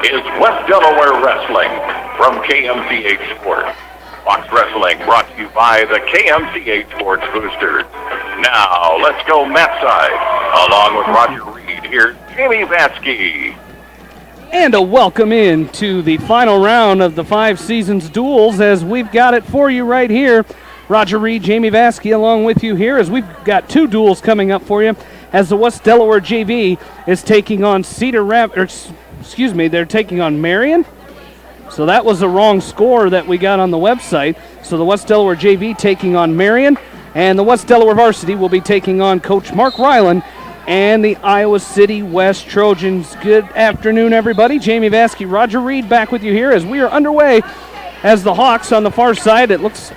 is West Delaware Wrestling from KMCH Sports. Fox Wrestling brought to you by the KMCH Sports Boosters. Now, let's go Matt side. Along with Roger Reed, here's Jamie Vaskey. And a welcome in to the final round of the Five Seasons Duels as we've got it for you right here. Roger Reed, Jamie Vaskey along with you here as we've got two duels coming up for you as the West Delaware JV is taking on they're taking on Marion. So that was the wrong score that we got on the website. So the West Delaware JV taking on Marion, and the West Delaware Varsity will be taking on Coach Mark Ryland and the Iowa City West Trojans. Good afternoon, everybody. Jamie Vaskey, Roger Reed back with you here as we are underway as the Hawks on the far side. It looks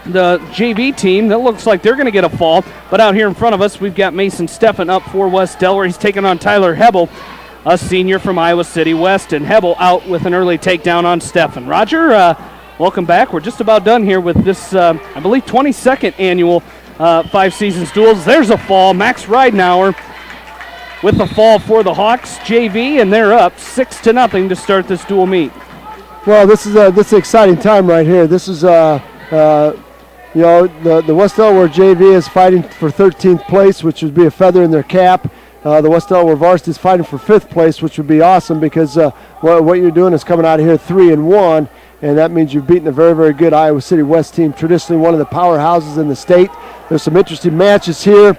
the JV team, that looks like they're going to get a fall. But out here in front of us, we've got Mason Steffen up for West Delaware. He's taking on Tyler Hebel, a senior from Iowa City West, and Hebel out with an early takedown on Steffen. Roger, welcome back. We're just about done here with this, I believe, 22nd annual Five Seasons Duels. There's a fall. Max Ridenauer with the fall for the Hawks JV, and they're up 6-0 to start this dual meet. Well, this is an exciting time right here. This is the West Delaware JV is fighting for 13th place, which would be a feather in their cap. The West Delaware Varsity is fighting for 5th place, which would be awesome because what you're doing is coming out of here 3-1, and that means you've beaten a very, very good Iowa City West team, traditionally one of the powerhouses in the state. There's some interesting matches here.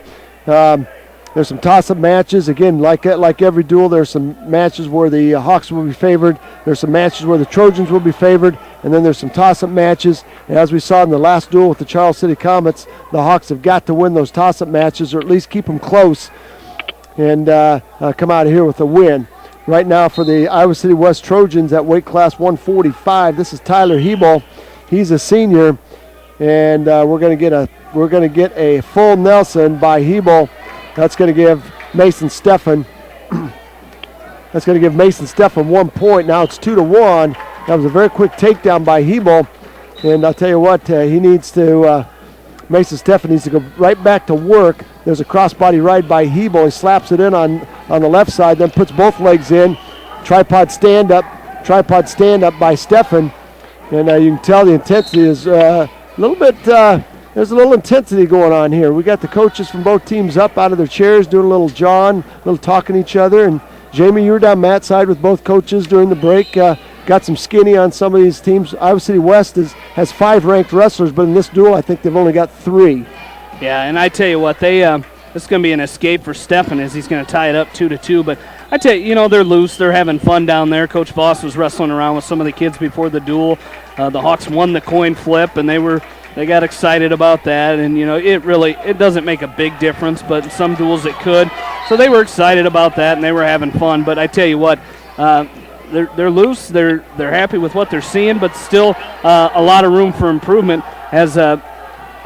There's some toss-up matches. Again, like every duel, there's some matches where the Hawks will be favored. There's some matches where the Trojans will be favored. And then there's some toss-up matches. And as we saw in the last duel with the Charles City Comets, the Hawks have got to win those toss-up matches or at least keep them close and come out of here with a win. Right now for the Iowa City West Trojans at weight class 145, this is Tyler Hebel. He's a senior, and we're going to get a full Nelson by Hebel. That's going to give Mason Steffen. That's going to give Mason Steffen 1 point. Now it's 2-1. That was a very quick takedown by Hebel, and I'll tell you what, Mason Steffen needs to go right back to work. There's a crossbody ride by Hebel. He slaps it in on the left side, then puts both legs in. Tripod stand up by Steffen, and you can tell the intensity is a little bit. There's a little intensity going on here. We got the coaches from both teams up out of their chairs doing a little jawing, a little talking to each other. And Jamie, you were down Matt's side with both coaches during the break. Got some skinny on some of these teams. Iowa City West has 5 ranked wrestlers, but in this duel, I think they've only got 3. Yeah, and I tell you what, this is going to be an escape for Steffen as he's going to tie it up 2-2. But I tell you, they're loose. They're having fun down there. Coach Voss was wrestling around with some of the kids before the duel. The Hawks won the coin flip, and they got excited about that, and it doesn't make a big difference, but in some duels it could. So they were excited about that, and they were having fun. But I tell you what, they're loose. They're happy with what they're seeing, but still a lot of room for improvement. As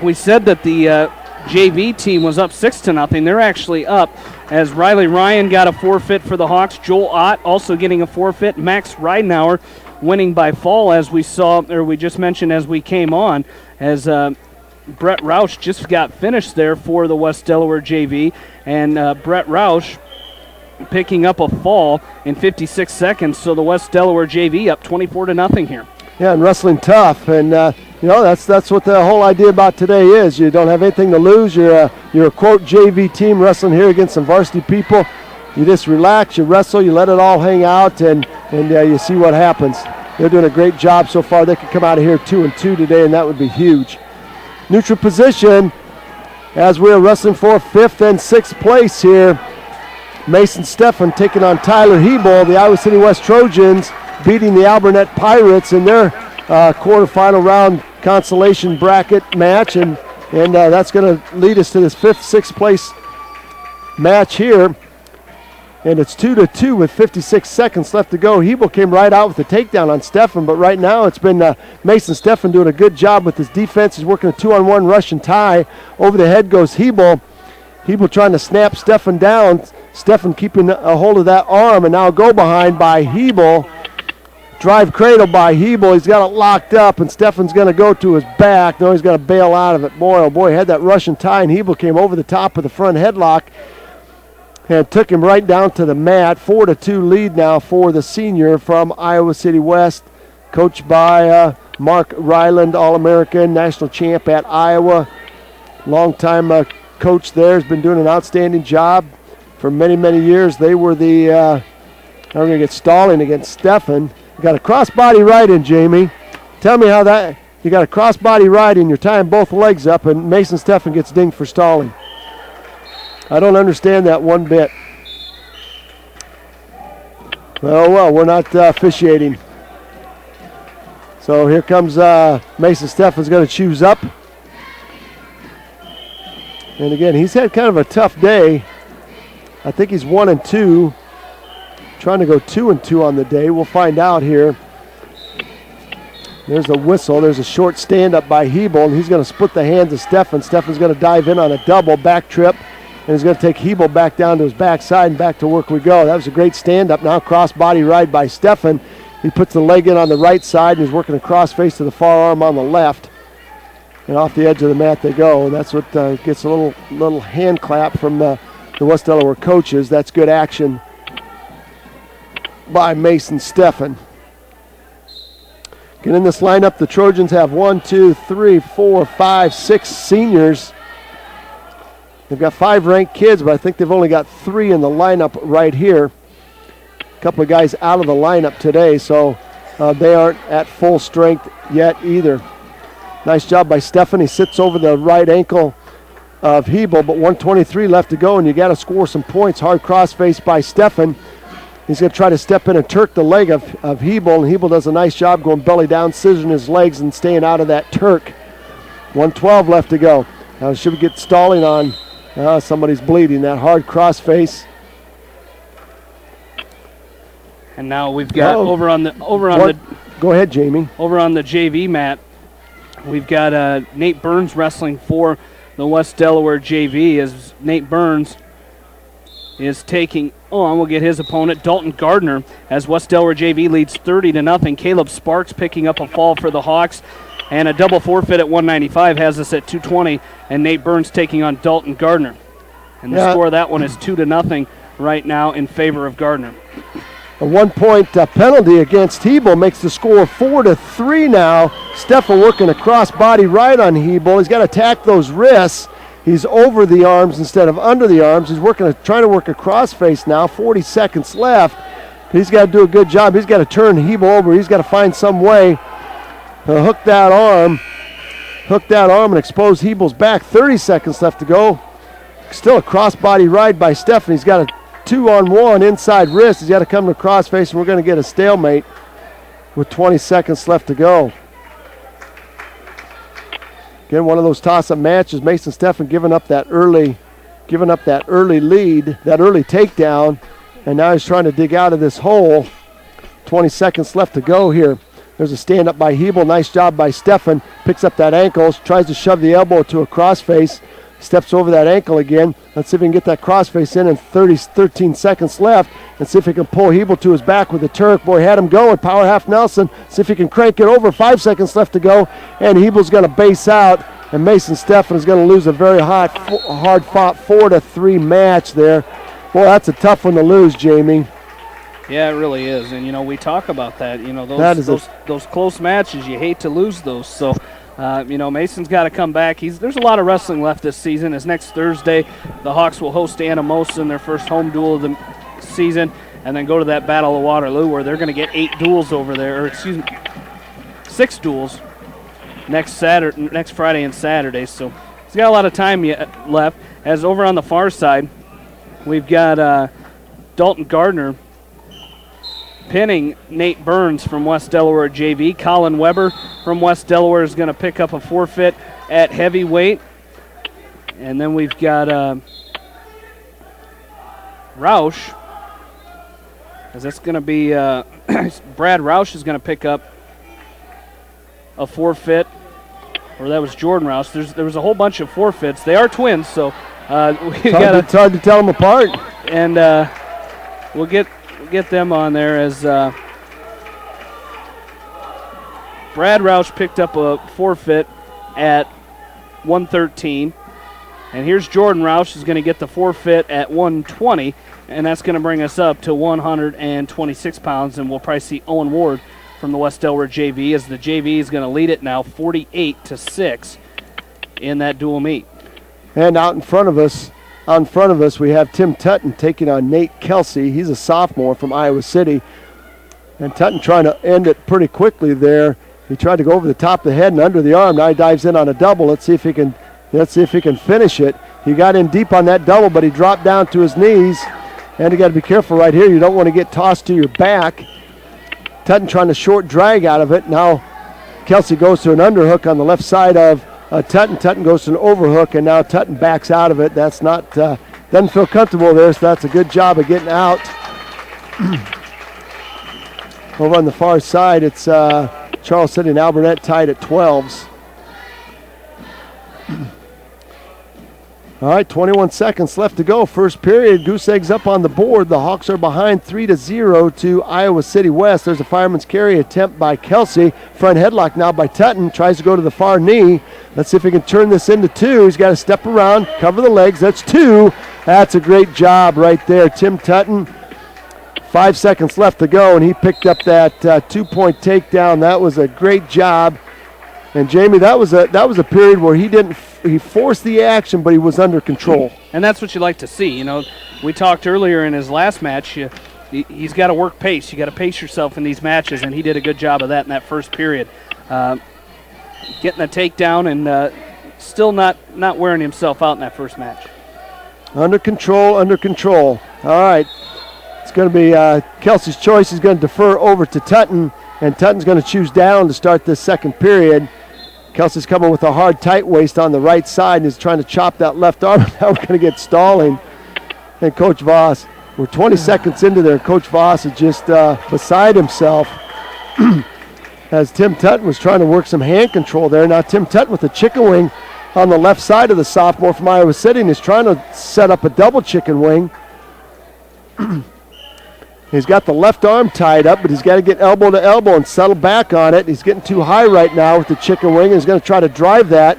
we said that the JV team was up 6-0, they're actually up as Riley Ryan got a forfeit for the Hawks. Joel Ott also getting a forfeit. Max Ridenauer winning by fall, as we just mentioned as we came on, as Brett Roush just got finished there for the West Delaware JV, and Brett Roush picking up a fall in 56 seconds, so the West Delaware JV up 24-0 here. Yeah, and wrestling tough, and that's what the whole idea about today is. You don't have anything to lose. You're a quote JV team wrestling here against some varsity people. You just relax, you wrestle, you let it all hang out, and you see what happens. They're doing a great job so far. They could come out of here 2-2 today, and that would be huge. Neutral position as we're wrestling for 5th and 6th place here. Mason Steffen taking on Tyler Hebel, the Iowa City West Trojans, beating the Albernet Pirates in their quarterfinal round consolation bracket match, and that's going to lead us to this 5th, 6th place match here. And it's 2-2 with 56 seconds left to go. Hebel came right out with a takedown on Steffen, but right now it's been Mason Steffen doing a good job with his defense. He's working a 2-on-1 Russian tie. Over the head goes Hebel. Hebel trying to snap Steffen down. Steffen keeping a hold of that arm, and now go behind by Hebel. Drive cradle by Hebel. He's got it locked up, and Steffen's going to go to his back. No, he's going to bail out of it. Boy, oh boy, had that Russian tie, and Hebel came over the top of the front headlock. and took him right down to the mat. 4-2 lead now for the senior from Iowa City West, coached by Mark Ryland, All-American, national champ at Iowa. Longtime coach there, has been doing an outstanding job for many, many years. They were the, now we're going to get stalling against Stefan. You got a cross-body right in, Jamie. Tell me how that, you got a cross-body right in, you're tying both legs up, and Mason Stefan gets dinged for stalling. I don't understand that one bit. Well, we're not officiating. So here comes Mason Stefan's going to choose up. And again, he's had kind of a tough day. I think he's 1-2. Trying to go 2-2 on the day. We'll find out here. There's a whistle. There's a short stand-up by Hebel, and he's going to split the hands of Stefan. Stefan's going to dive in on a double back trip, and he's going to take Hebel back down to his backside, and back to work we go. That was a great stand-up. Now cross-body ride by Stefan. He puts the leg in on the right side, and he's working a cross face to the far arm on the left. And off the edge of the mat they go, and that's what gets a little hand clap from the West Delaware coaches. That's good action by Mason Stefan. Again, in this lineup, the Trojans have 1, 2, 3, 4, 5, 6 seniors. They've got 5 ranked kids, but I think they've only got 3 in the lineup right here. A couple of guys out of the lineup today, so they aren't at full strength yet either. Nice job by Stefan. He sits over the right ankle of Hebel, but 1:23 left to go, and you got to score some points. Hard crossface by Stefan. He's going to try to step in and Turk the leg of Hebel, and Hebel does a nice job going belly down, scissoring his legs and staying out of that Turk. 1:12 left to go. Now should we get stalling on? Somebody's bleeding. That hard crossface. And now we've got Go ahead, Jamie. Over on the JV mat, we've got Nate Burns wrestling for the West Delaware JV, as Nate Burns is taking on, we'll get his opponent, Dalton Gardner, as West Delaware JV leads 30-0. Caleb Sparks picking up a fall for the Hawks, and a double forfeit at 195 has us at 220, and Nate Burns taking on Dalton Gardner. And the score of that one is 2-0 right now in favor of Gardner. A 1-point penalty against Hebel makes the score 4-3 now. Stefan working a cross-body right on Hebel. He's got to attack those wrists. He's over the arms instead of under the arms. He's trying to work a crossface now. 40 seconds left. He's got to do a good job. He's got to turn Hebel over. He's got to find some way to hook that arm and expose Hebel's back. 30 seconds left to go. Still a cross-body ride by Stefan. He's got a 2-on-1 inside wrist. He's got to come to crossface, and we're going to get a stalemate with 20 seconds left to go. Again, one of those toss-up matches. Mason Stefan giving up that early lead, that early takedown, and now he's trying to dig out of this hole. 20 seconds left to go here. There's a stand-up by Hebel. Nice job by Stefan. Picks up that ankle, tries to shove the elbow to a crossface. Steps over that ankle again. Let's see if we can get that crossface in 13 seconds left, and see if he can pull Hebel to his back with the Turk. Boy, had him going. Power half Nelson. See if he can crank it over. 5 seconds left to go, and Hebel's going to base out, and Mason Stefan is going to lose a very hard-fought 4-3 match there. Boy, that's a tough one to lose, Jamie. Yeah, it really is, and we talk about that. Those close matches, you hate to lose those. So. Mason's got to come back. There's a lot of wrestling left this season. As next Thursday, the Hawks will host Anamosa in their first home duel of the season, and then go to that Battle of Waterloo, where they're going to get 8 duels over there, 6 duels next Friday and Saturday. So he's got a lot of time yet left. As over on the far side, we've got Dalton Gardner pinning Nate Burns from West Delaware JV. Colin Weber from West Delaware is going to pick up a forfeit at heavyweight. And then we've got Roush, as that's going to be Brad Roush is going to pick up a forfeit, or that was Jordan Roush. There was a whole bunch of forfeits. They are twins, so it's hard to tell them apart. And we'll get them on there, as Brad Roush picked up a forfeit at 113, And here's Jordan Roush, who's going to get the forfeit at 120, and that's going to bring us up to 126 pounds, and we'll probably see Owen Ward from the West Delaware JV, as the JV is going to lead it now 48-6 in that dual meet. And out in front of us, we have Tim Tutton taking on Nate Kelsey. He's a sophomore from Iowa City. And Tutton trying to end it pretty quickly there. He tried to go over the top of the head and under the arm. Now he dives in on a double. Let's see if he can finish it. He got in deep on that double, but he dropped down to his knees. And you got to be careful right here. You don't want to get tossed to your back. Tutton trying to short drag out of it. Now Kelsey goes to an underhook on the left side of Tutton. Tutton goes to an overhook, and now Tutton backs out of it. That's not, doesn't feel comfortable there, so that's a good job of getting out. Over on the far side, it's Charles City and Albernet tied at 12s. All right, 21 seconds left to go. First period, Goose Eggs up on the board. The Hawks are behind 3-0 to Iowa City West. There's a fireman's carry attempt by Kelsey. Front headlock now by Tutton. Tries to go to the far knee. Let's see if he can turn this into 2. He's got to step around, cover the legs. That's 2. That's a great job right there. Tim Tutton, 5 seconds left to go, and he picked up that 2-point takedown. That was a great job. And Jamie, that was a period where he forced the action, but he was under control. And that's what you like to see. You know, we talked earlier in his last match. He's got to work pace. You got to pace yourself in these matches, and he did a good job of that in that first period, getting a takedown and still not wearing himself out in that first match. Under control. All right, it's going to be Kelsey's choice. He's going to defer over to Tutton, and Tutton's going to choose down to start this second period. Kelsey's coming with a hard tight waist on the right side and is trying to chop that left arm. Now we're going to get stalling. And Coach Voss, we're 20 seconds into there. Coach Voss is just beside himself as Tim Tutton was trying to work some hand control there. Now Tim Tutton with a chicken wing on the left side of the sophomore from Iowa City, and is trying to set up a double chicken wing. He's got the left arm tied up, but he's got to get elbow to elbow and settle back on it. He's getting too high right now with the chicken wing, and he's going to try to drive that.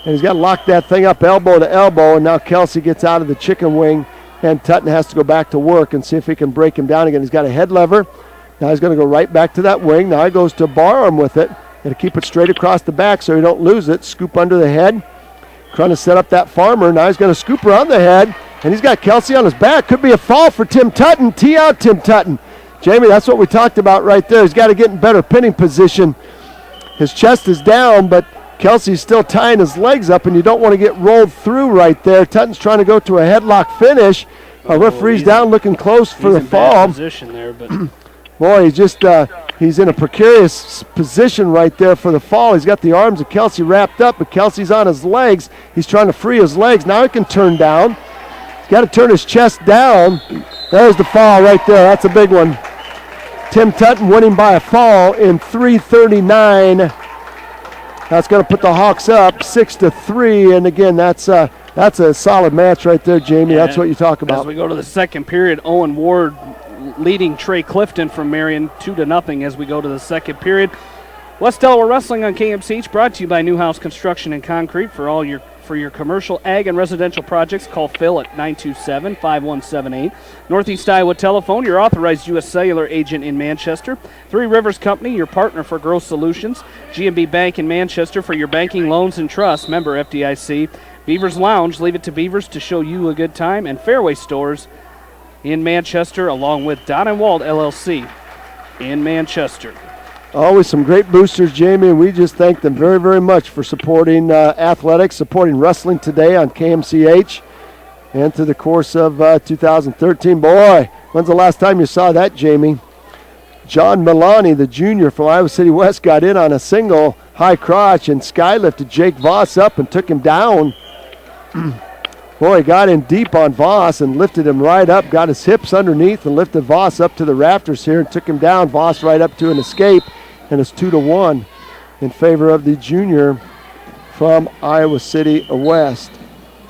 And he's got to lock that thing up elbow to elbow, and now Kelsey gets out of the chicken wing, and Tutton has to go back to work and see if he can break him down again. He's got a head lever. Now he's going to go right back to that wing. Now he goes to bar arm with it. Got to keep it straight across the back so you don't lose it. Scoop under the head. Trying to set up that farmer. Now he's going to scoop around the head. And he's got Kelsey on his back. Could be a fall for Tim Tutton. Tee out Tim Tutton. Jamie, that's what we talked about right there. He's got to get in better pinning position. His chest is down, but Kelsey's still tying his legs up, and you don't want to get rolled through right there. Tutton's trying to go to a headlock finish. A referee's down looking close for the fall. Bad position there, but boy, he's in a precarious position right there for the fall. He's got the arms of Kelsey wrapped up, but Kelsey's on his legs. He's trying to free his legs. Now he can turn down. Got to turn his chest down. There's the fall right there. That's a big one. Tim Tutton winning by a fall in 3:39. That's going to put the Hawks up 6-3. And again, that's a solid match right there, Jamie. That's what you talk about. As we go to the second period, Owen Ward leading Trey Clifton from Marion 2-0 as we go to the second period. West Delaware Wrestling on KMCH, brought to you by Newhouse Construction and Concrete. For your commercial, ag, and residential projects, call Phil at 927-5178. Northeast Iowa Telephone, your authorized U.S. Cellular agent in Manchester. Three Rivers Company, your partner for growth solutions. G&B Bank in Manchester for your banking, loans, and trusts. Member FDIC. Beavers Lounge, leave it to Beavers to show you a good time. And Fairway Stores in Manchester, along with Don & Wald LLC in Manchester. Always some great boosters, Jamie, and we just thank them very, very much for supporting athletics, supporting wrestling today on KMCH and through the course of 2013. Boy, when's the last time you saw that, Jamie? John Milani, the junior from Iowa City West, got in on a single high crotch and skylifted Jake Voss up and took him down. Boy, he got in deep on Voss and lifted him right up, got his hips underneath and lifted Voss up to the rafters here and took him down. Voss right up to an escape, and it's 2-1 in favor of the junior from Iowa City West.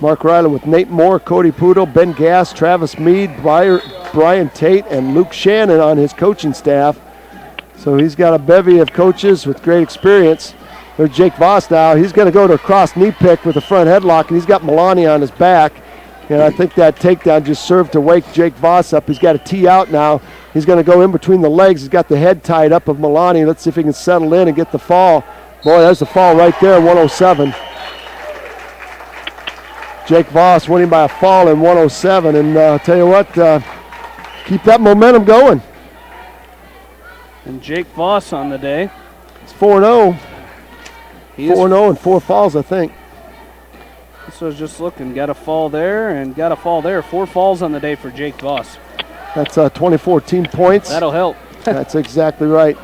Mark Riley with Nate Moore, Cody Poodle, Ben Gass, Travis Mead, Brian Tate, and Luke Shannon on his coaching staff. So he's got a bevy of coaches with great experience. There's Jake Voss now. He's going to go to a cross knee pick with a front headlock, and he's got Milani on his back. And I think that takedown just served to wake Jake Voss up. He's got a tee out now. He's going to go in between the legs. He's got the head tied up of Milani. Let's see if he can settle in and get the fall. Boy, there's the fall right there, 107. Jake Voss winning by a fall in 107. And I'll tell you what, keep that momentum going. And Jake Voss on the day. It's 4-0. 4-0 and 4 falls, I think. So I was just looking. Got a fall there and got a fall there. 4 falls on the day for Jake Voss. That's 2014 points. That'll help. That's exactly right.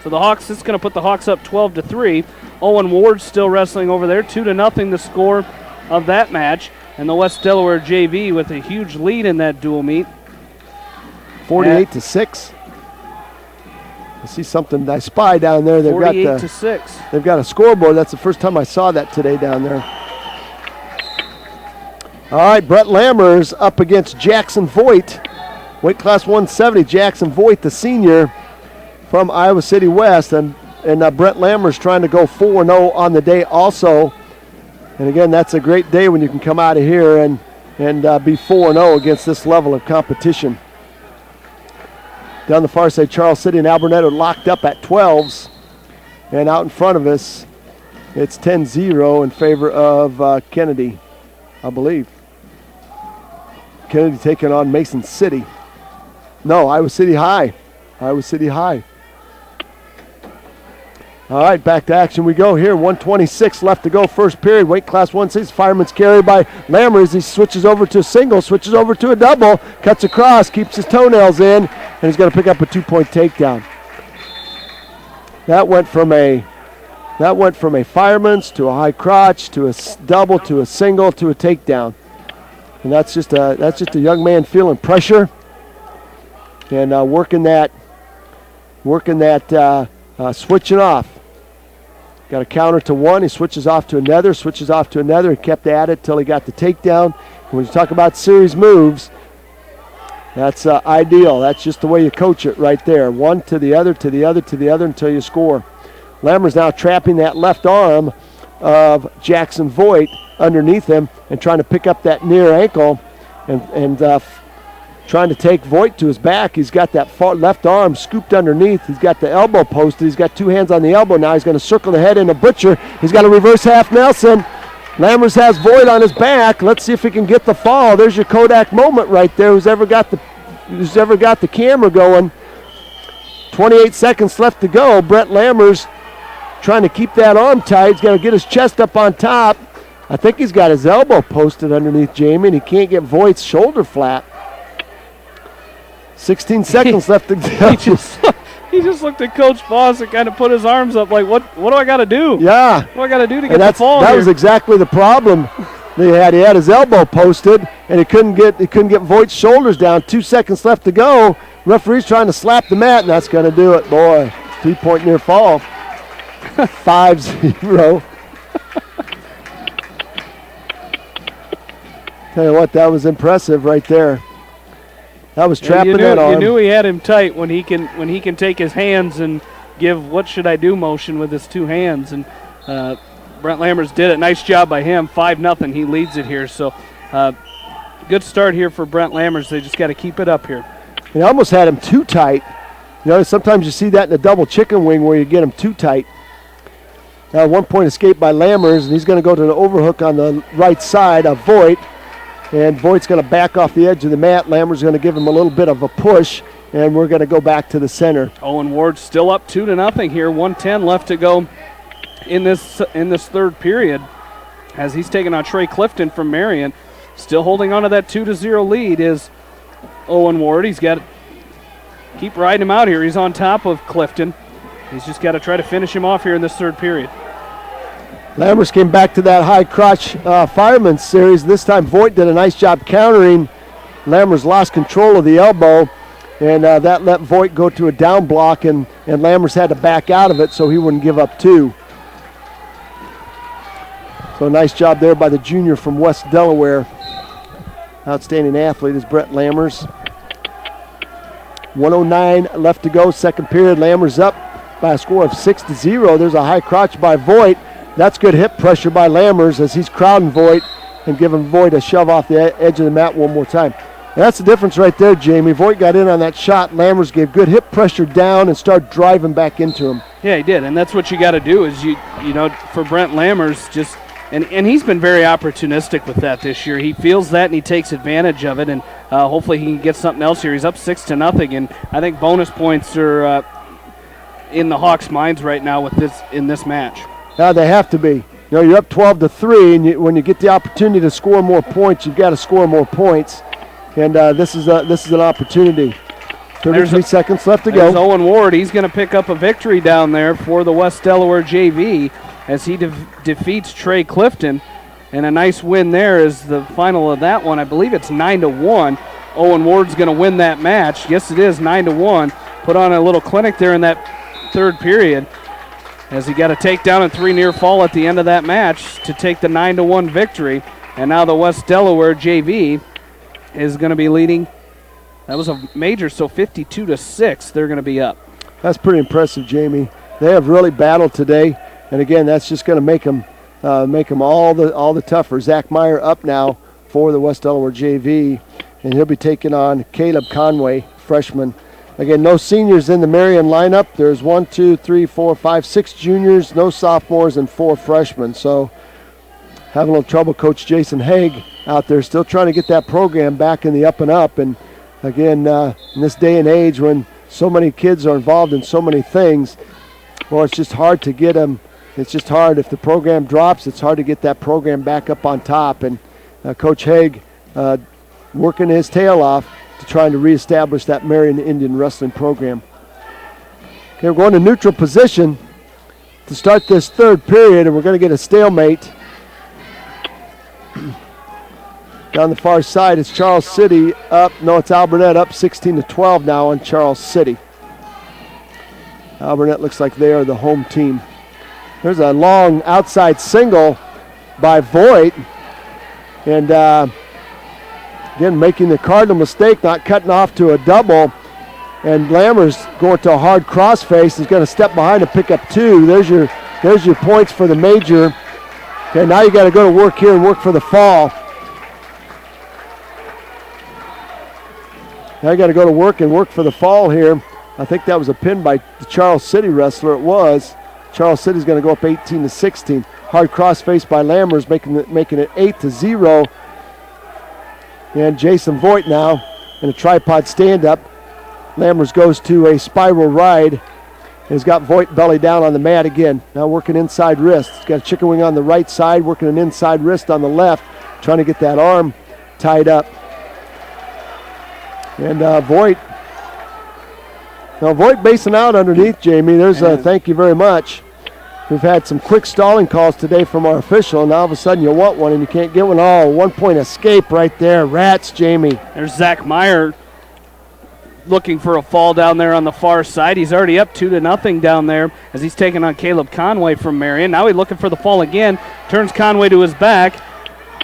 So the Hawks, it's going to put the Hawks up 12-3. Owen Ward still wrestling over there. 2-0 the score of that match. And the West Delaware JV with a huge lead in that dual meet. 48-6. I see something I spy down there. They've 48-6. They've got a scoreboard. That's the first time I saw that today down there. All right, Brett Lammers up against Jackson Voigt. Weight class 170. Jackson Voigt, the senior from Iowa City West, and Brett Lammers trying to go 4-0 on the day also. And again, that's a great day when you can come out of here and be 4-0 against this level of competition. Down the far side, Charles City and Alburnett are locked up at 12s. And out in front of us, it's 10-0 in favor of Kennedy, I believe. Kennedy taking on Mason City. No, Iowa City High. Iowa City High. All right, back to action we go here. 1:26 left to go, first period. Weight class 160. Fireman's carry by Lammers. He switches over to a single, switches over to a double, cuts across, keeps his toenails in, and he's going to pick up a 2-point takedown. That went from a fireman's to a high crotch to a double to a single to a takedown, and that's just a young man feeling pressure and working that switching off. Got a counter to one. He switches off to another, He kept at it till he got the takedown. And when you talk about series moves, that's ideal. That's just the way you coach it right there. One to the other, to the other, to the other until you score. Lammer's now trapping that left arm of Jackson Voigt underneath him and trying to pick up that near ankle and trying to take Voigt to his back. He's got that far left arm scooped underneath. He's got the elbow posted. He's got 2 hands on the elbow now. He's going to circle the head in a butcher. He's got a reverse half Nelson. Lammers has Voigt on his back. Let's see if he can get the fall. There's your Kodak moment right there. Who's ever got the camera going. 28 seconds left to go. Brett Lammers trying to keep that arm tight. He's got to get his chest up on top. I think he's got his elbow posted underneath Jamie, and he can't get Voigt's shoulder flat. 16 seconds left to go. He just looked at Coach Voss and kind of put his arms up like, what do I got to do? Yeah. What do I got to do to get the fall That here? was exactly the problem they had. He had his elbow posted, and he couldn't get Voigt's shoulders down. 2 seconds left to go. Referee's trying to slap the mat, and that's going to do it. Boy, 3-point near fall. 5-0. Tell you what, that was impressive right there. That was trapping that arm. You knew he had him tight when he can take his hands and give what should I do motion with his 2 hands. And Brent Lammers did it. Nice job by him. 5-0. He leads it here. So good start here for Brent Lammers. They just got to keep it up here. He almost had him too tight. You know, sometimes you see that in a double chicken wing where you get him too tight. Now 1-point escape by Lammers, and he's going to go to the overhook on the right side of Voigt. And Voigt's going to back off the edge of the mat. Lammers going to give him a little bit of a push, and we're going to go back to the center. Owen Ward still up 2-0 here. 1:10 left to go in this third period as he's taking on Trey Clifton from Marion. Still holding on to that 2-0 lead is Owen Ward. He's got to keep riding him out here. He's on top of Clifton. He's just got to try to finish him off here in this third period. Lammers came back to that high crotch fireman's series. This time Voigt did a nice job countering. Lammers lost control of the elbow, and that let Voigt go to a down block, and Lammers had to back out of it so he wouldn't give up 2. So nice job there by the junior from West Delaware. Outstanding athlete is Brett Lammers. 1:09 left to go, second period. Lammers up by a score of 6-0. There's a high crotch by Voigt. That's good hip pressure by Lammers as he's crowding Voigt and giving Voigt a shove off the edge of the mat one more time. And that's the difference right there, Jamie. Voigt got in on that shot. Lammers gave good hip pressure down and started driving back into him. Yeah, he did, and that's what you got to do is, you know, for Brent Lammers, just and he's been very opportunistic with that this year. He feels that, and he takes advantage of it, and hopefully he can get something else here. He's up 6-0, and I think bonus points are in the Hawks' minds right now with this match. Yeah, they have to be. You know, you're up 12-3, and when you get the opportunity to score more points, you've got to score more points, and this is an opportunity. 33 seconds left to go. There's Owen Ward. He's going to pick up a victory down there for the West Delaware JV as he defeats Trey Clifton. And a nice win there is the final of that one. I believe it's 9-1. Owen Ward's going to win that match. Yes, it is 9-1. Put on a little clinic there in that third period as he got a takedown and 3 near fall at the end of that match to take the 9-1 victory. And now the West Delaware JV is going to be leading. That was a major, so 52-6, they're going to be up. That's pretty impressive, Jamie. They have really battled today, and again, that's just going to make them all the tougher. Zach Meyer up now for the West Delaware JV, and he'll be taking on Caleb Conway, freshman. Again, no seniors in the Marion lineup. There's 1, 2, 3, 4, 5, 6 juniors, no sophomores, and 4 freshmen. So having a little trouble, Coach Jason Haig out there still trying to get that program back in the up and up. And again, in this day and age when so many kids are involved in so many things, well, it's just hard to get them. It's just hard. If the program drops, it's hard to get that program back up on top. And Coach Haig working his tail off to trying to reestablish that Marion Indian wrestling program. Okay, we're going to neutral position to start this third period, and we're going to get a stalemate. Down the far side, it's Charles City up. No, it's Albernet up 16-12 now on Charles City. Albernet looks like they are the home team. There's a long outside single by Voigt. And again, making the cardinal mistake, not cutting off to a double. And Lammers going to a hard crossface. He's going to step behind and pick up 2. There's your points for the major. Okay, now you got to go to work here and work for the fall. Now you got to go to work and work for the fall here. I think that was a pin by the Charles City wrestler. It was. Charles City's going to go up 18-16. Hard crossface by Lammers, making it 8-0. And Jason Voigt now in a tripod stand-up. Lammers goes to a spiral ride. He's got Voigt belly down on the mat again. Now working inside wrist. He's got a chicken wing on the right side, working an inside wrist on the left, trying to get that arm tied up. And Voigt basing out underneath, Jamie. There's a thank you very much. We've had some quick stalling calls today from our official, and all of a sudden you want one and you can't get one. Oh, 1-point escape right there. Rats, Jamie. There's Zach Meyer looking for a fall down there on the far side. He's already up 2-0 down there as he's taking on Caleb Conway from Marion. Now he's looking for the fall again. Turns Conway to his back.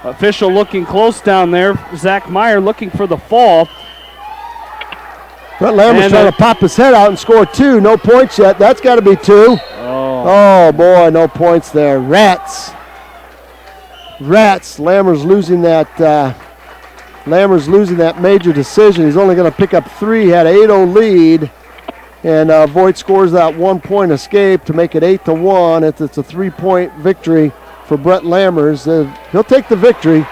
Official looking close down there. Zach Meyer looking for the fall. Brett Lambert's trying to pop his head out and score 2. No points yet. That's got to be 2. Oh, boy, no points there. Rats. Lammers losing that major decision. He's only going to pick up 3. Had an 8-0 lead. And Voigt scores that 1-point escape to make it 8-1. It's a 3-point victory for Brett Lammers. He'll take the victory.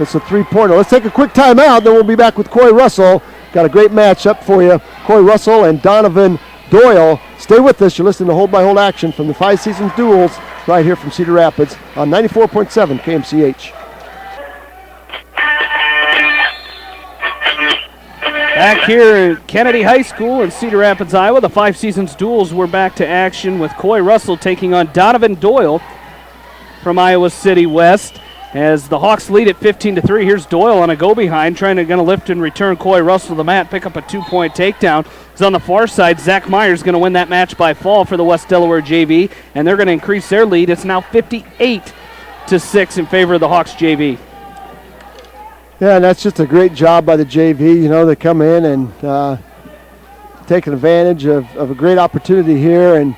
It's a 3-pointer. Let's take a quick timeout, then we'll be back with Corey Russell. Got a great match up for you. Corey Russell and Donovan Doyle. Stay with us. You're listening to Hold by Hold action from the 5 Seasons Duels right here from Cedar Rapids on 94.7 KMCH. Back here at Kennedy High School in Cedar Rapids, Iowa, the 5 Seasons Duels. We're back to action with Coy Russell taking on Donovan Doyle from Iowa City West. As the Hawks lead at 15-3, here's Doyle on a go-behind, trying to lift and return Coy Russell to the mat, pick up a 2-point takedown. He's on the far side. Zach Meyer's going to win that match by fall for the West Delaware JV, and they're going to increase their lead. It's now 58-6 in favor of the Hawks JV. Yeah, and that's just a great job by the JV. You know, they come in and taking advantage of a great opportunity here and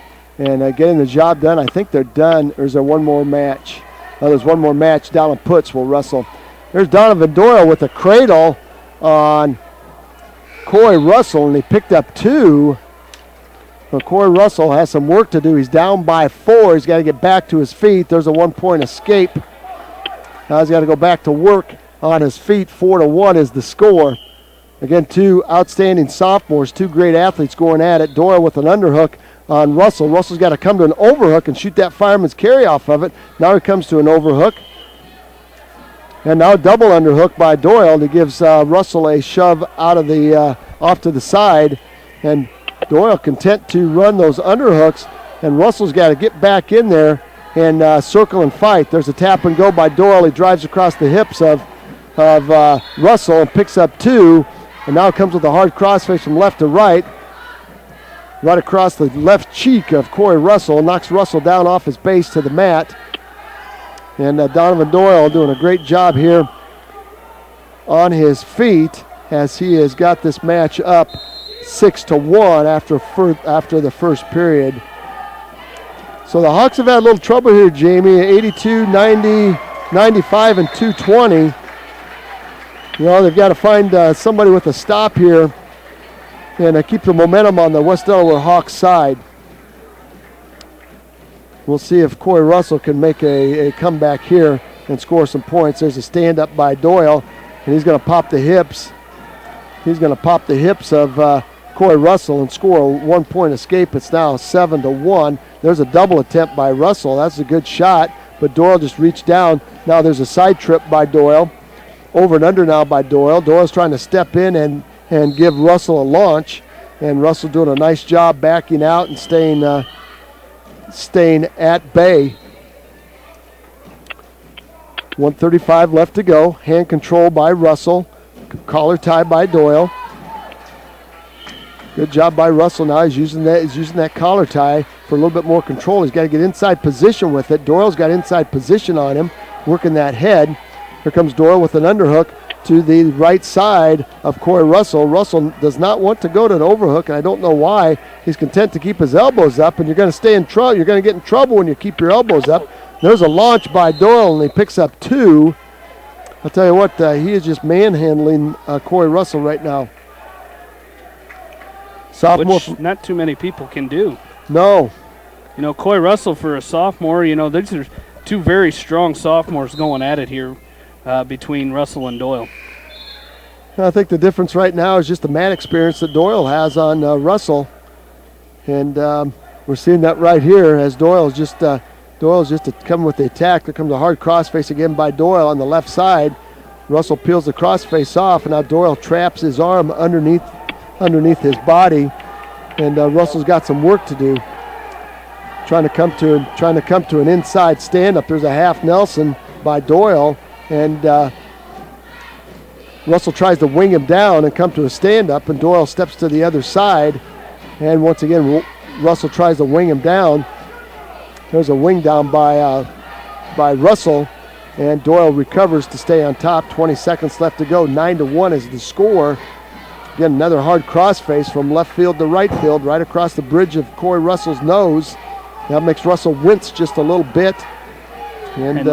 getting the job done. I think they're done. Or is there one more match? Oh, there's one more match. Dallin Puts will wrestle. There's Donovan Doyle with a cradle on Corey Russell, and he picked up 2. So Corey Russell has some work to do. He's down by 4. He's got to get back to his feet. There's a 1-point escape. Now he's got to go back to work on his feet. 4-1 is the score. Again, 2 outstanding sophomores, 2 great athletes going at it. Doyle with an underhook on Russell. Russell's got to come to an overhook and shoot that fireman's carry off of it. Now he comes to an overhook. And now double underhook by Doyle that gives Russell a shove out of the off to the side. And Doyle content to run those underhooks. And Russell's got to get back in there and circle and fight. There's a tap and go by Doyle. He drives across the hips of Russell and picks up 2. And now comes with a hard crossface from left to right. Right across the left cheek of Corey Russell. Knocks Russell down off his base to the mat. And Donovan Doyle doing a great job here on his feet as he has got this match up 6-1 after the first period. So the Hawks have had a little trouble here, Jamie. 82, 90, 95, and 220. You know, they've got to find somebody with a stop here and keep the momentum on the West Delaware Hawks side. We'll see if Corey Russell can make a comeback here and score some points. There's a stand-up by Doyle, and he's going to pop the hips. He's going to pop the hips of Corey Russell and score a 1-point escape. It's now 7-1. There's a double attempt by Russell. That's a good shot, but Doyle just reached down. Now there's a side trip by Doyle. Over and under now by Doyle. Doyle's trying to step in and give Russell a launch, and Russell doing a nice job backing out and staying at bay. 1:35 left to go. Hand control by Russell. Collar tie by Doyle. Good job by Russell now. He's using that collar tie for a little bit more control. He's got to get inside position with it. Doyle's got inside position on him, working that head. Here comes Doyle with an underhook to the right side of Corey Russell. Russell does not want to go to an overhook, and I don't know why. He's content to keep his elbows up, and you're going to stay in trouble. You're going to get in trouble when you keep your elbows up. There's a launch by Doyle, and he picks up 2. I'll tell you what, he is just manhandling Corey Russell right now. Sophomore, which not too many people can do. No. You know, Corey Russell for a sophomore, you know, these are 2 very strong sophomores going at it here. Between Russell and Doyle. I think the difference right now is just the mat experience that Doyle has on Russell, and we're seeing that right here as Doyle's just coming with the attack. There comes a hard crossface again by Doyle on the left side. Russell peels the crossface off, and now Doyle traps his arm underneath his body, and Russell's got some work to do. Trying to come to an inside stand-up. There's a half Nelson by Doyle. And Russell tries to wing him down and come to a stand-up, and Doyle steps to the other side. And once again, Russell tries to wing him down. There's a wing down by Russell, and Doyle recovers to stay on top. 20 seconds left to go. 9-1 is the score. Again, another hard crossface from left field to right field, right across the bridge of Corey Russell's nose. That makes Russell wince just a little bit. And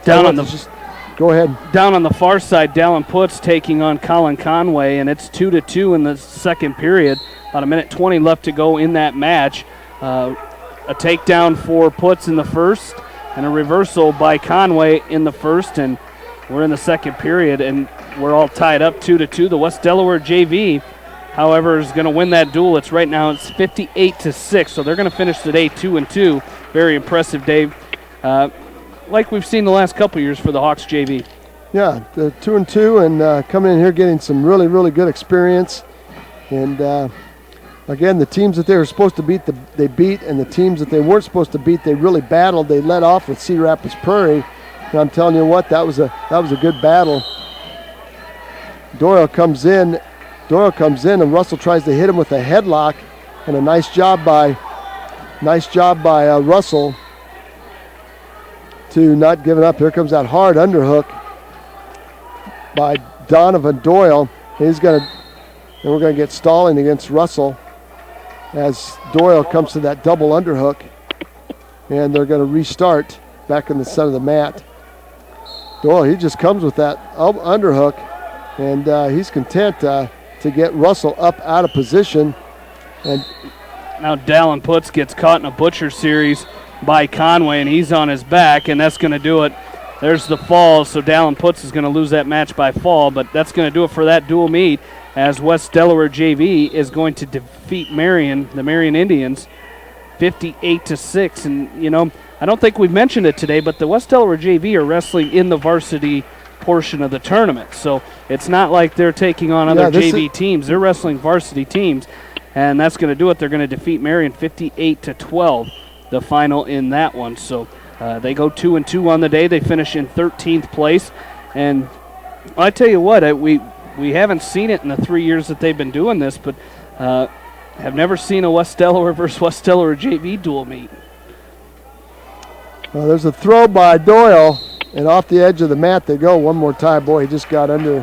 down on the... Go ahead. Down on the far side, Dallin Puts taking on Colin Conway, and it's 2-2 in the second period. About 1:20 left to go in that match. A takedown for Puts in the first, and a reversal by Conway in the first, and we're in the second period, and we're all tied up 2-2. The West Delaware JV, however, is going to win that duel. It's 58-6, so they're going to finish today 2-2. Very impressive, Dave. Like we've seen the last couple years for the Hawks JV. Yeah, the 2-2 and coming in here getting some really, really good experience. And again, the teams that they were supposed to beat, they beat, and the teams that they weren't supposed to beat, they really battled. They led off with Cedar Rapids Prairie, and I'm telling you what, that was a good battle. Doyle comes in, and Russell tries to hit him with a headlock, and a nice job by Russell to not giving up. Here comes that hard underhook by Donovan Doyle. And we're going to get stalling against Russell. as Doyle comes to that double underhook. And they're going to restart back in the center of the mat. Doyle, he just comes with that underhook, and he's content to get Russell up out of position. And now Dallin Putz gets caught in a butcher series by Conway, and he's on his back, and that's going to do it. There's the fall, so Dallin Putz is going to lose that match by fall, but that's going to do it for that dual meet, as West Delaware JV is going to defeat Marion, the Marion Indians, 58-6. And, you know, I don't think we've mentioned it today, but the West Delaware JV are wrestling in the varsity portion of the tournament. So it's not like they're taking on other JV teams. They're wrestling varsity teams, and that's going to do it. They're going to defeat Marion 58-12, the final in that one. So they go 2-2 on the day. They finish in 13th place. And I tell you what, we haven't seen it in the 3 years that they've been doing this, but have never seen a West Delaware versus West Delaware JV dual meet. Well, there's a throw by Doyle, and off the edge of the mat they go one more time. Boy, he just got under.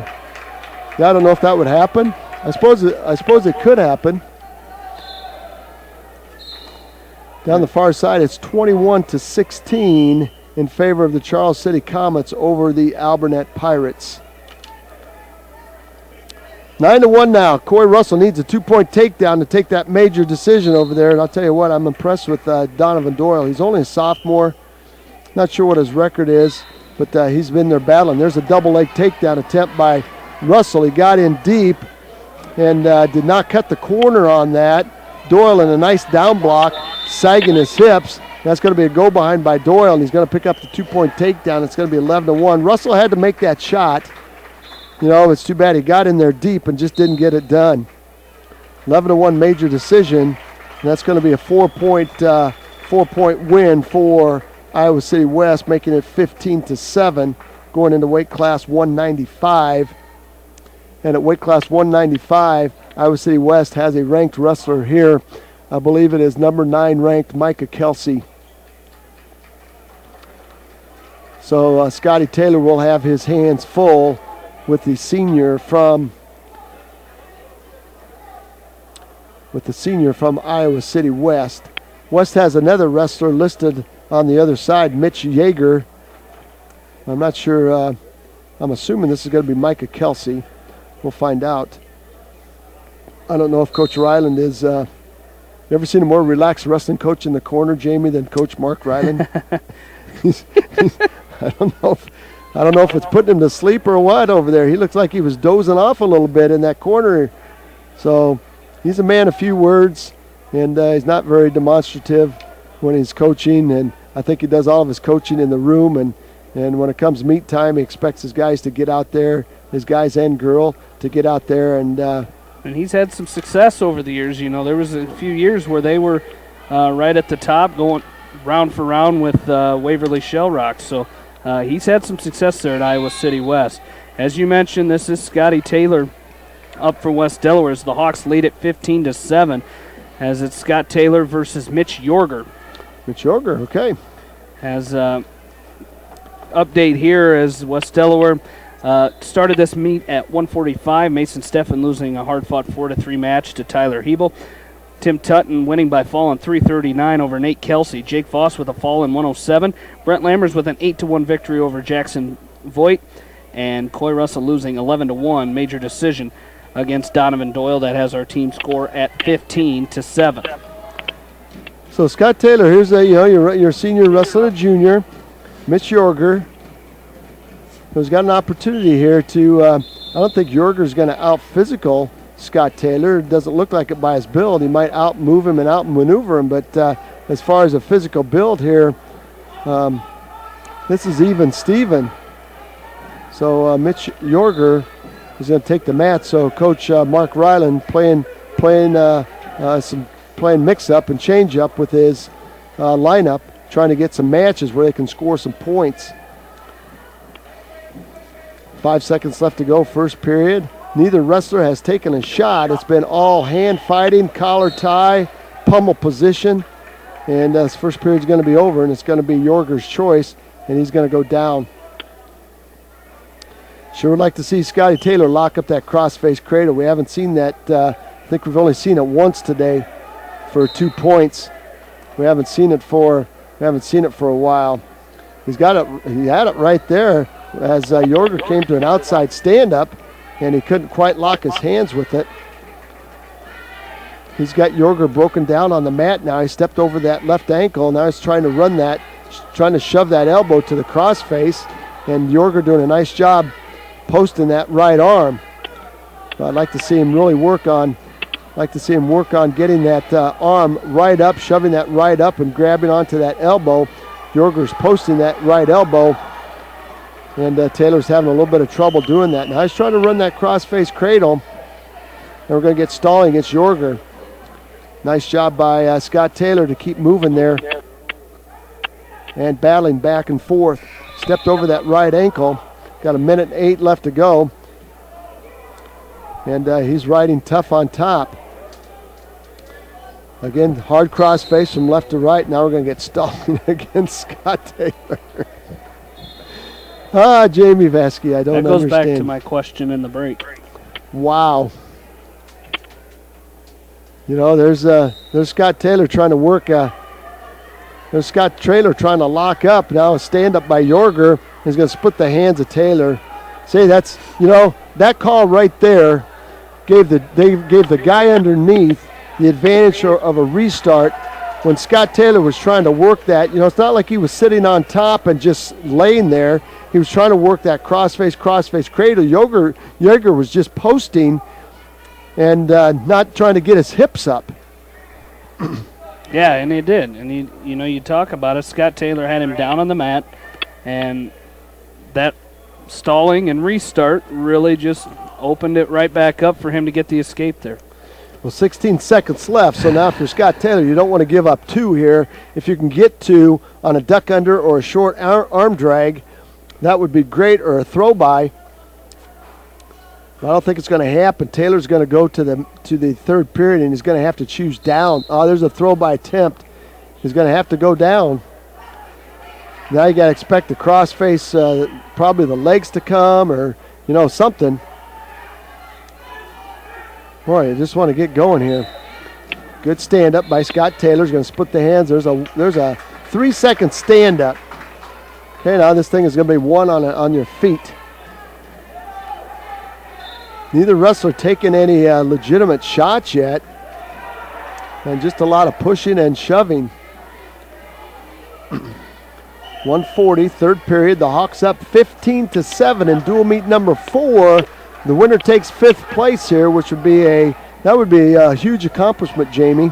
I don't know if that would happen. I suppose it could happen. Down the far side, it's 21-16 in favor of the Charles City Comets over the Albernet Pirates. 9-1 now. Corey Russell needs a 2-point takedown to take that major decision over there. And I'll tell you what, I'm impressed with Donovan Doyle. He's only a sophomore. Not sure what his record is, but he's been there battling. There's a double leg takedown attempt by Russell. He got in deep and did not cut the corner on that. Doyle in a nice down block, sagging his hips. That's going to be a go behind by Doyle, and he's going to pick up the 2-point takedown. It's going to be 11-1. Russell had to make that shot. You know, it's too bad he got in there deep and just didn't get it done. 11-1 major decision, and that's going to be a 4-point win for Iowa City West, making it 15-7, going into weight class 195. And at weight class 195, Iowa City West has a ranked wrestler here. I believe it is number 9 ranked Micah Kelsey. So Scotty Taylor will have his hands full with the senior from Iowa City West. West has another wrestler listed on the other side, Mitch Yeager. I'm not sure. I'm assuming this is going to be Micah Kelsey. We'll find out. I don't know if Coach Ryland is. You ever seen a more relaxed wrestling coach in the corner, Jamie, than Coach Mark Ryland? I don't know if it's putting him to sleep or what over there. He looks like he was dozing off a little bit in that corner. So he's a man of few words, and he's not very demonstrative when he's coaching. And I think he does all of his coaching in the room. And when it comes meet time, he expects his guys to get out there, his guys and girl, to get out there. And he's had some success over the years. You know, there was a few years where they were right at the top, going round for round with Waverly Shell Rock. So he's had some success there at Iowa City West. As you mentioned, this is Scotty Taylor up for West Delaware as the Hawks lead at 15-7, as it's Scott Taylor versus Mitch Yorger. Mitch Yorger, okay. As update here as West Delaware started this meet at 145. Mason Steffen losing a hard-fought 4-3 match to Tyler Hebel. Tim Tutton winning by fall in 339 over Nate Kelsey. Jake Voss with a fall in 107. Brent Lammers with an 8-1 victory over Jackson Voigt. And Coy Russell losing 11-1 major decision against Donovan Doyle. That has our team score at 15-7. So Scott Taylor, here's your senior wrestler, junior, Mitch Yorger, who's got an opportunity here to. I don't think Yorger's going to out-physical Scott Taylor. It doesn't look like it by his build. He might out-move him and out-maneuver him, but as far as a physical build here, this is even Steven. So Mitch Yorger is going to take the mat. So Coach Mark Ryland playing mix-up and change-up with his lineup, trying to get some matches where they can score some points. 5 seconds left to go, first period. Neither wrestler has taken a shot. It's been all hand fighting, collar tie, pummel position. And this first period's going to be over, and it's going to be Yorger's choice, and he's going to go down. Sure would like to see Scotty Taylor lock up that cross-face cradle. We haven't seen that. I think we've only seen it once today for 2 points. We haven't seen it for a while. He had it right there as Jorger came to an outside stand-up, and he couldn't quite lock his hands with it. He's got Jorger broken down on the mat now. He stepped over that left ankle. Now he's trying to run that, trying to shove that elbow to the crossface, and Jorger doing a nice job posting that right arm. I'd like to see him really work on getting that arm right up, shoving that right up and grabbing onto that elbow. Jorger's posting that right elbow, and Taylor's having a little bit of trouble doing that. Now he's trying to run that crossface cradle, and we're going to get stalling against Jorger. Nice job by Scott Taylor to keep moving there and battling back and forth. Stepped over that right ankle. Got 1:08 left to go. And he's riding tough on top. Again, hard crossface from left to right. Now we're going to get stalling against Scott Taylor. Jamie Vasky, I don't understand. That goes back to my question in the break. Wow. You know, there's Scott Taylor trying to work. There's Scott Taylor trying to lock up. Now a stand-up by Jorger. He's going to split the hands of Taylor. See, that's, that call right there gave the guy underneath the advantage of a restart when Scott Taylor was trying to work that. It's not like he was sitting on top and just laying there. He was trying to work that crossface cradle. Jorger was just posting and not trying to get his hips up. Yeah, and he did. And you talk about it. Scott Taylor had him down on the mat, and that stalling and restart really just opened it right back up for him to get the escape there. Well, 16 seconds left, so now for Scott Taylor, you don't want to give up 2 here. If you can get 2 on a duck under or a short arm drag, that would be great, or a throw by. I don't think it's going to happen. Taylor's going to go to the third period, and he's going to have to choose down. Oh, there's a throw by attempt. He's going to have to go down. Now you got to expect the crossface, probably the legs to come, or something. Boy, you just want to get going here. Good stand up by Scott Taylor. He's going to split the hands. There's a 3-second stand up. Okay, now this thing is going to be 1 on your feet. Neither wrestler taking any legitimate shots yet. And just a lot of pushing and shoving. 1:40, third period. The Hawks up 15-7 in dual meet number 4. The winner takes 5th place here, which would be a huge accomplishment, Jamie.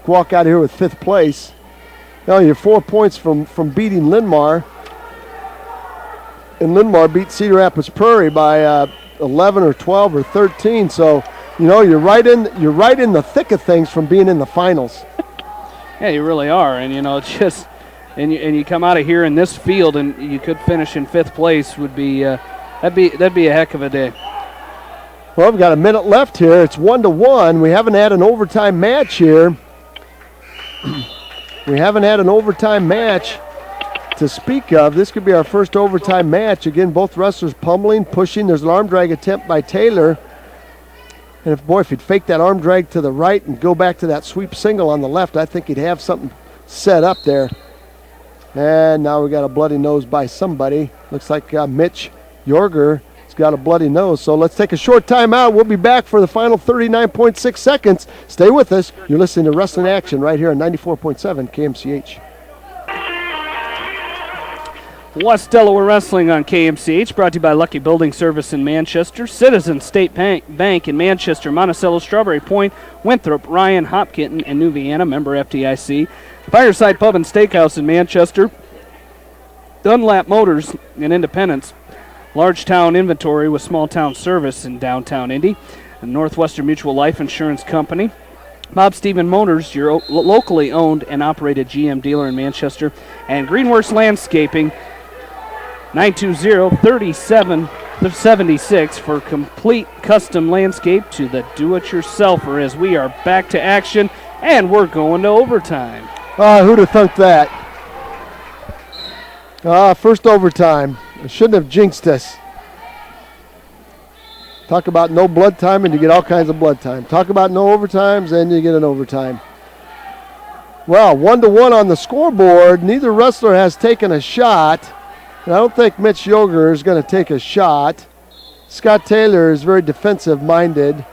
Walk out of here with 5th place. Now you're 4 points from beating Linmar. And Linmar beat Cedar Rapids Prairie by 11 or 12 or 13. So, you're right in the thick of things from being in the finals. Yeah, you really are. And it's just and you come out of here in this field and you could finish in 5th place would be that'd be a heck of a day. Well, we've got a minute left here. It's 1-1. We haven't had an overtime match here. We haven't had an overtime match to speak of. This could be our first overtime match. Again, both wrestlers pummeling, pushing. There's an arm drag attempt by Taylor. And if he'd fake that arm drag to the right and go back to that sweep single on the left, I think he'd have something set up there. And now we got a bloody nose by somebody. Looks like Mitch Jorger has got a bloody nose. So let's take a short time out. We'll be back for the final 39.6 seconds. Stay with us. You're listening to Wrestling Action right here on 94.7 KMCH. West Delaware Wrestling on KMCH, brought to you by Lucky Building Service in Manchester, Citizens State Bank in Manchester, Monticello, Strawberry Point, Winthrop, Ryan, Hopkinton, and New Vienna, member FDIC. Fireside Pub and Steakhouse in Manchester, Dunlap Motors in Independence, Large Town Inventory with Small Town Service in downtown Indy, and Northwestern Mutual Life Insurance Company, Bob Stephen Motors, your locally owned and operated GM dealer in Manchester, and Greenworks Landscaping, 920-3776 for complete custom landscape to the do-it-yourselfer as we are back to action and we're going to overtime. Who'd have thunk that? First overtime. I shouldn't have jinxed us. Talk about no blood time and you get all kinds of blood time. Talk about no overtimes and you get an overtime. Well, 1-1 on the scoreboard. Neither wrestler has taken a shot. And I don't think Mitch Yoger is going to take a shot. Scott Taylor is very defensive-minded.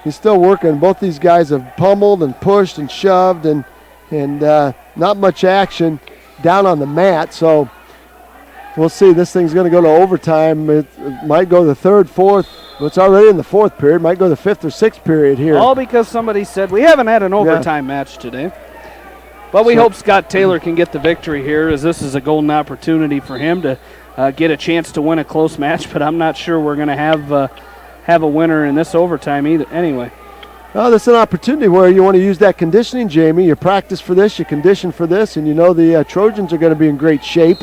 He's still working. Both these guys have pummeled and pushed and shoved and not much action down on the mat. So we'll see. This thing's going to go to overtime. It might go the third, fourth. It's already in the fourth period. Might go the fifth or sixth period here. All because somebody said we haven't had an overtime match today. But we hope Scott Taylor can get the victory here, as this is a golden opportunity for him to get a chance to win a close match. But I'm not sure we're going to have a winner in this overtime either. Anyway. Well, this is an opportunity where you want to use that conditioning, Jamie. You practice for this, you condition for this, and you know the Trojans are going to be in great shape.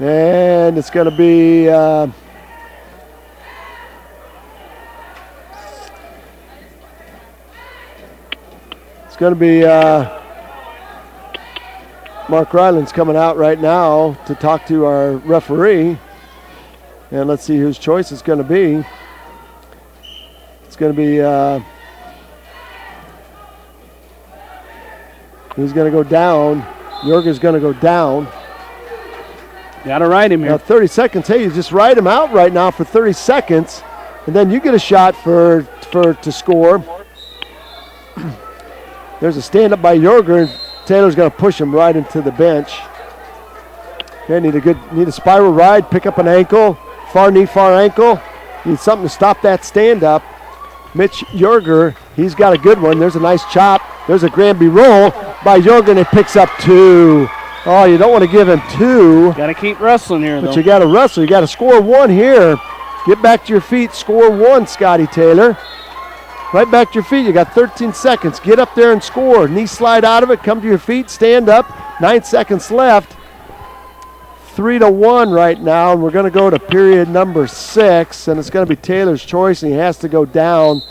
And it's going to be Mark Ryland's coming out right now to talk to our referee. And let's see whose choice it's going to be. It's going to be, he's going to go down. Yorger's going to go down. Got to ride him here. Now 30 seconds. Hey, you just ride him out right now for 30 seconds, and then you get a shot to score. There's a stand-up by Yorger. Taylor's going to push him right into the bench. Okay, need a spiral ride, pick up an ankle, far knee, far ankle. Need something to stop that stand-up. Mitch Yorger, he's got a good one. There's a nice chop. There's a Granby roll by Yorger, and he picks up 2. Oh, you don't want to give him 2. Got to keep wrestling here, though. But you got to wrestle. You got to score 1 here. Get back to your feet. Score 1, Scotty Taylor. Right back to your feet. You got 13 seconds. Get up there and score. Knee slide out of it. Come to your feet. Stand up. 9 seconds left. 3-1 right now, and we're going to go to period number 6, and it's going to be Taylor's choice, and he has to go down,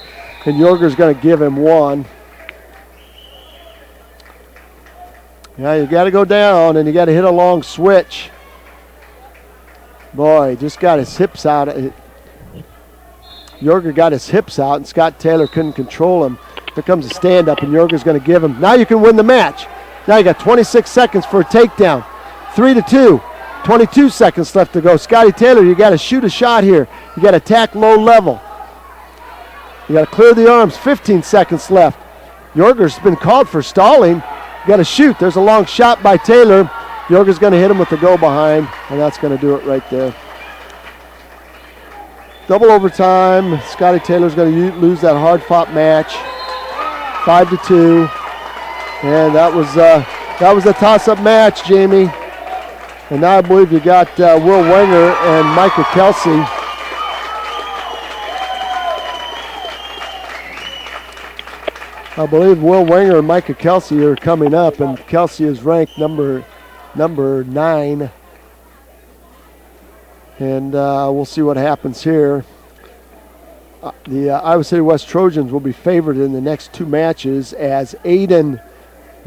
and Yorger's going to give him 1. Yeah, you got to go down, and you got to hit a long switch. Boy, he just got his hips out. Yorger got his hips out, and Scott Taylor couldn't control him. Here comes a stand-up, and Yorger's going to give him. Now you can win the match. Now you got 26 seconds for a takedown. 3-2. 22 seconds left to go. Scotty Taylor, you got to shoot a shot here. You got to attack low level. You got to clear the arms. 15 seconds left. Yorger's been called for stalling. You got to shoot. There's a long shot by Taylor. Yorger's going to hit him with the go behind, and that's going to do it right there. Double overtime. Scotty Taylor's going to lose that hard-fought match. 5-2. And that was a toss-up match, Jamie. And now I believe you got Will Wenger and Micah Kelsey. I believe Will Wenger and Micah Kelsey are coming up, and Kelsey is ranked number 9. And we'll see what happens here. The Iowa City West Trojans will be favored in the next 2 matches, as Aiden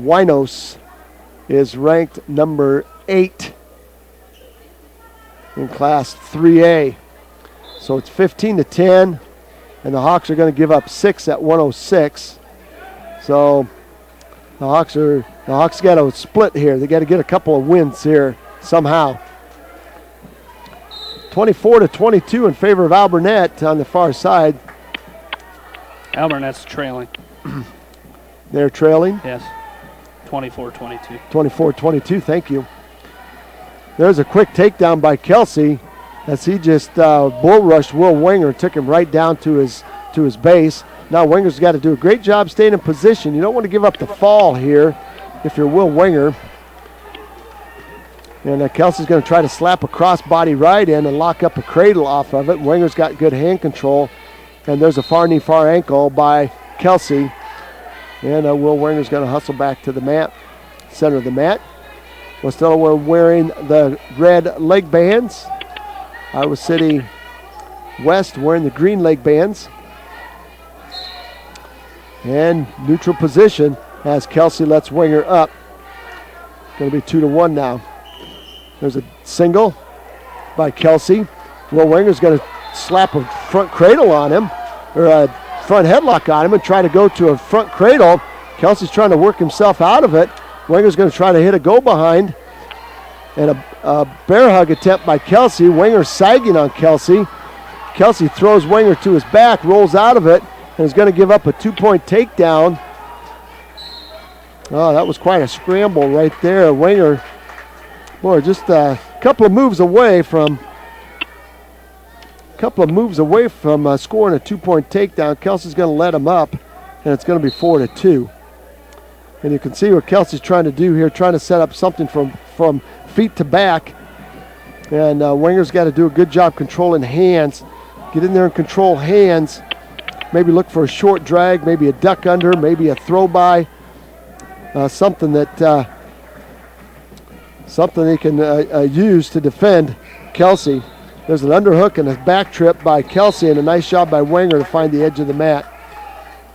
Winos is ranked number 8 in Class 3A. So it's 15-10, and the Hawks are going to give up 6 at 106. So the Hawks got to split here. They got to get a couple of wins here somehow. 24-22 in favor of Alburnett on the far side. Alburnett's trailing. They're trailing? Yes. 24-22. 24-22, thank you. There's a quick takedown by Kelsey as he just bull rushed Will Wenger, took him right down to his base. Now Wenger's got to do a great job staying in position. You don't want to give up the fall here if you're Will Wenger. And Kelsey's going to try to slap a crossbody right in and lock up a cradle off of it. Wenger's got good hand control. And there's a far knee, far ankle by Kelsey. And Will Wenger's going to hustle back to the mat, center of the mat. We're wearing the red leg bands. Iowa City West wearing the green leg bands. And neutral position as Kelsey lets Wenger up. Going to be 2-1 now. There's a single by Kelsey. Will Wenger's going to slap a front cradle on him, or a front headlock on him, and try to go to a front cradle. Kelsey's trying to work himself out of it. Wenger's going to try to hit a go behind. And a bear hug attempt by Kelsey. Wenger sagging on Kelsey. Kelsey throws Wenger to his back, rolls out of it, and is going to give up a 2-point takedown. Oh, that was quite a scramble right there. Wenger, boy, just a couple of moves away from scoring a 2-point takedown. Kelsey's going to let him up, and it's going to be 4-2. And you can see what Kelsey's trying to do here, trying to set up something from feet to back. And Wenger's got to do a good job controlling hands. Get in there and control hands. Maybe look for a short drag, maybe a duck under, maybe a throw by. Something they can use to defend Kelsey. There's an underhook and a back trip by Kelsey, and a nice job by Wenger to find the edge of the mat.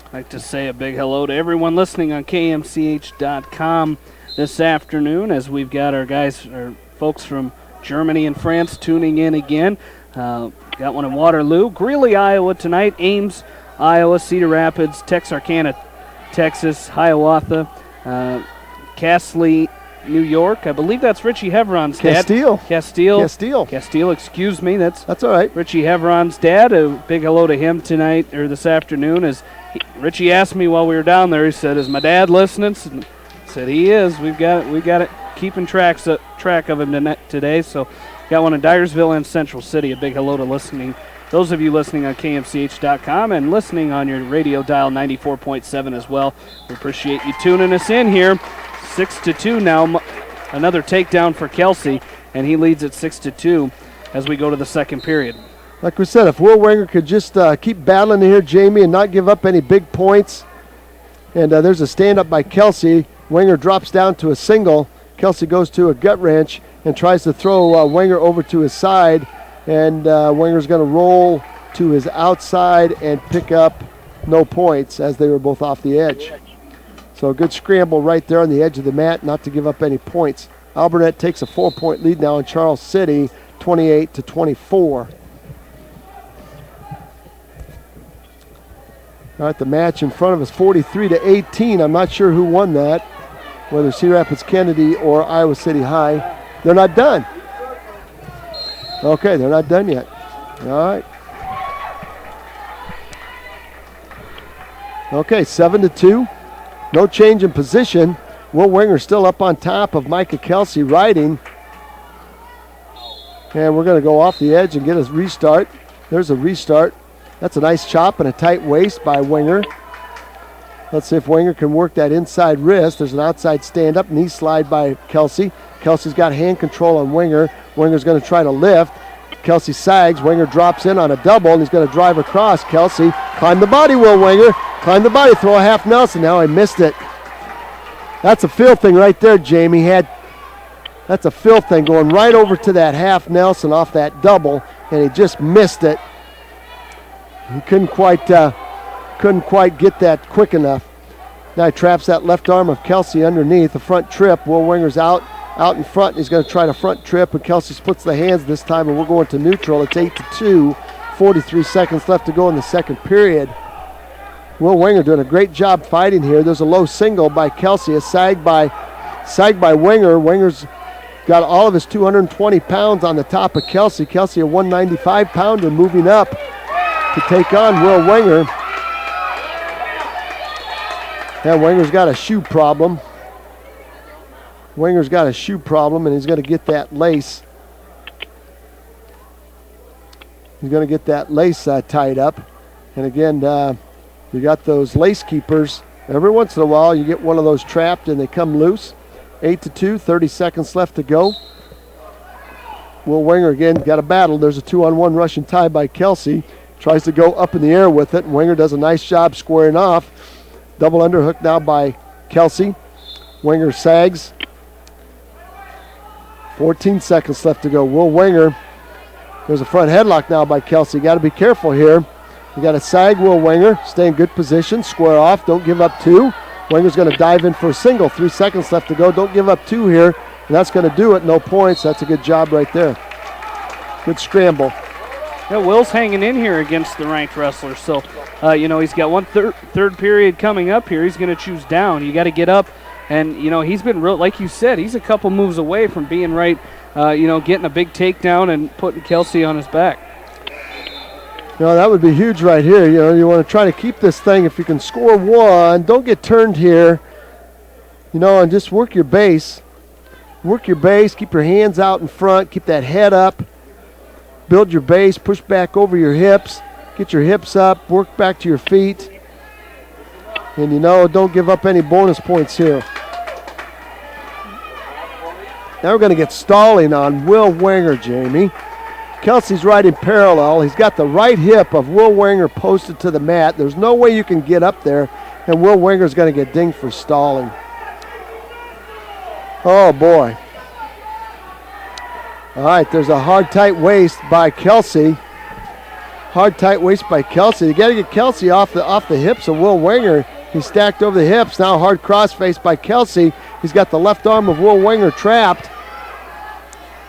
I'd like to say a big hello to everyone listening on KMCH.com this afternoon, as we've got our folks from Germany and France tuning in again. Got one in Waterloo, Greeley, Iowa tonight, Ames, Iowa, Cedar Rapids, Texarkana, Texas, Hiawatha, Castley, New York. I believe that's Richie Hevron's dad. Castile, excuse me. That's all right. Richie Hevron's dad. A big hello to him tonight, or this afternoon. Richie asked me while we were down there, he said, "Is my dad listening?" I said, "He is. We've got it keeping track of him today." So got one in Dyersville and Central City. A big hello to those of you listening on KMCH.com and listening on your radio dial 94.7 as well. We appreciate you tuning us in here. 6-2 now. Another takedown for Kelsey, and he leads at 6-2 as we go to the second period. Like we said, if Will Wenger could just keep battling here, Jamie, and not give up any big points. And there's a stand-up by Kelsey. Wenger drops down to a single. Kelsey goes to a gut wrench and tries to throw Wenger over to his side. And Wenger's going to roll to his outside and pick up no points as they were both off the edge. So a good scramble right there on the edge of the mat, not to give up any points. Albernet takes a 4-point lead now in Charles City, 28-24. All right, the match in front of us, 43-18. I'm not sure who won that, whether Cedar Rapids Kennedy or Iowa City High. They're not done. Okay, they're not done yet. All right. Okay, 7-2. No change in position. Will Wenger still up on top of Micah Kelsey riding. And we're going to go off the edge and get a restart. There's a restart. That's a nice chop and a tight waist by Wenger. Let's see if Wenger can work that inside wrist. There's an outside stand-up, knee slide by Kelsey. Kelsey's got hand control on Wenger. Wenger's going to try to lift. Kelsey sags. Wenger drops in on a double, and he's going to drive across. Kelsey, climb the body, Will Wenger. Climb the body, throw a half Nelson. Now I missed it. That's a field thing right there, Jamie. That's a field thing going right over to that half Nelson off that double, and he just missed it. He couldn't quite get that quick enough. Now he traps that left arm of Kelsey underneath. The front trip. Will Wenger's out in front. He's going to try to front trip, and Kelsey splits the hands this time, and we're going to neutral. It's 8-2. 43 seconds left to go in the second period. Will Wenger doing a great job fighting here. There's a low single by Kelsey, a sag by Wenger. Wenger's got all of his 220 pounds on the top of Kelsey. Kelsey, a 195-pounder, moving up to take on Will Wenger. Yeah, Wenger's got a shoe problem. And he's going to get that lace. He's going to get that lace tied up. And again, you got those lace keepers. Every once in a while, you get one of those trapped and they come loose. 8-2, 30 seconds left to go. Will Wenger again got a battle. There's a 2-on-1 Russian tie by Kelsey. Tries to go up in the air with it, and Wenger does a nice job squaring off. Double underhook now by Kelsey. Wenger sags. 14 seconds left to go. Will Wenger. There's a front headlock now by Kelsey. Got to be careful here. You got to sag Will Wenger. Stay in good position. Square off. Don't give up two. Wenger's going to dive in for a single. 3 seconds left to go. Don't give up two here. And that's going to do it. No points. That's a good job right there. Good scramble. Yeah, Will's hanging in here against the ranked wrestlers. So, he's got one third period coming up here. He's going to choose down. You got to get up. And, he's been real, like you said, he's a couple moves away from being right, getting a big takedown and putting Kelsey on his back. That would be huge right here. You want to try to keep this thing. If you can score one, don't get turned here, and just work your base. Work your base, keep your hands out in front, keep that head up. Build your base, push back over your hips, get your hips up, work back to your feet. And don't give up any bonus points here. Now we're going to get stalling on Will Wenger, Jamie. Kelsey's right in parallel. He's got the right hip of Will Wenger posted to the mat. There's no way you can get up there, and Will Wenger's going to get dinged for stalling. Oh, boy. All right, there's a hard, tight waist by Kelsey. Hard, tight waist by Kelsey. You got to get Kelsey off the hips of Will Wenger. He's stacked over the hips. Now hard cross-face by Kelsey. He's got the left arm of Will Wenger trapped.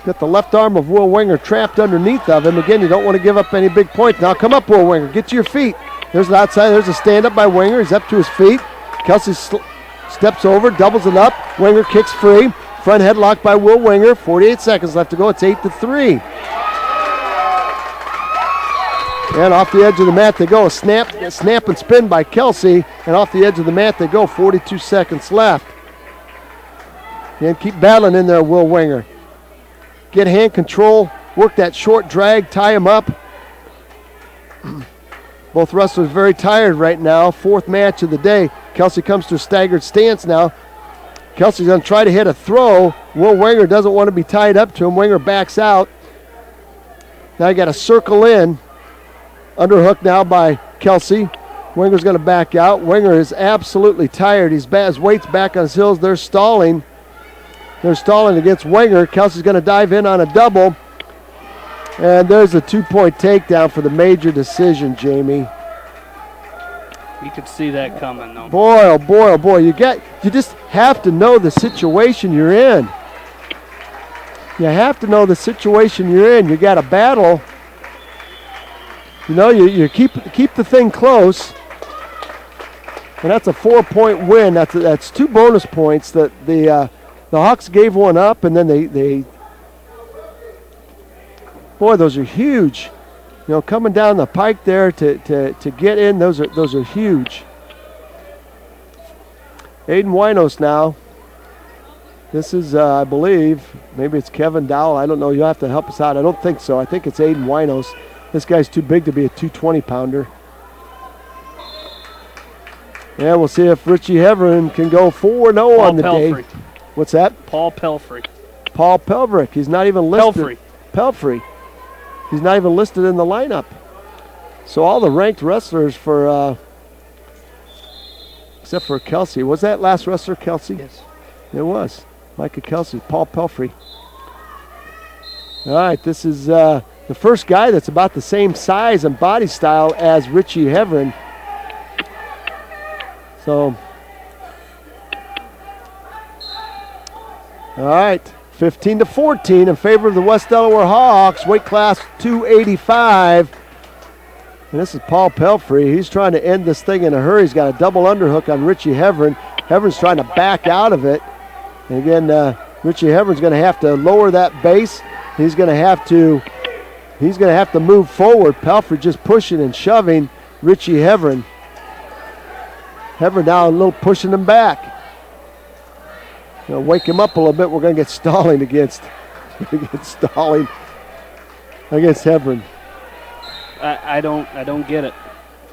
Got the left arm of Will Wenger trapped underneath of him. Again, you don't want to give up any big points. Now come up, Will Wenger. Get to your feet. There's the outside. There's a stand-up by Wenger. He's up to his feet. Kelsey steps over, doubles it up. Wenger kicks free. Front headlock by Will Wenger. 48 seconds left to go. It's 8-3. And off the edge of the mat they go. A snap and spin by Kelsey. And off the edge of the mat they go. 42 seconds left. And keep battling in there, Will Wenger. Get hand control. Work that short drag. Tie him up. Both wrestlers very tired right now. Fourth match of the day. Kelsey comes to a staggered stance now. Kelsey's going to try to hit a throw. Will Wenger doesn't want to be tied up to him. Wenger backs out. Now you got to circle in. Underhook now by Kelsey. Wenger's going to back out. Wenger is absolutely tired. His weight's back on his heels. They're stalling. They're stalling against Wenger. Kelsey's going to dive in on a double. And there's a 2-point takedown for the major decision, Jamie. You could see that coming, though. Boy, oh boy, oh boy. You just have to know the situation you're in. You have to know the situation you're in. You got a battle. You keep the thing close. And that's a 4-point win. That's 2 bonus points that the Hawks gave one up, and then they boy, those are huge. Coming down the pike there to get in, those are huge. Aiden Winos now. This is, I believe, maybe it's Kevin Dowell. I don't know. You'll have to help us out. I don't think so. I think it's Aiden Winos. This guy's too big to be a 220-pounder. Yeah, we'll see if Richie Heverin can go 4-0 on the day. What's that? Paul Pelfrey. Paul Pelverick. He's not even listed. Pelfrey. He's not even listed in the lineup. So all the ranked wrestlers for, except for Kelsey. Was that last wrestler Kelsey? Yes. It was. Micah Kelsey, Paul Pelfrey. All right, this is the first guy that's about the same size and body style as Richie Heverin. So, all right, 15-14 in favor of the West Delaware Hawks, weight class 285. And this is Paul Pelfrey. He's trying to end this thing in a hurry. He's got a double underhook on Richie Heverin. Heverin's trying to back out of it. And again, Richie Heverin's going to have to lower that base. He's going to have to move forward. Pelfrey just pushing and shoving Richie Heverin. Heverin now a little pushing him back. Wake him up a little bit. We're going to get stalling against Heverin. I don't get it.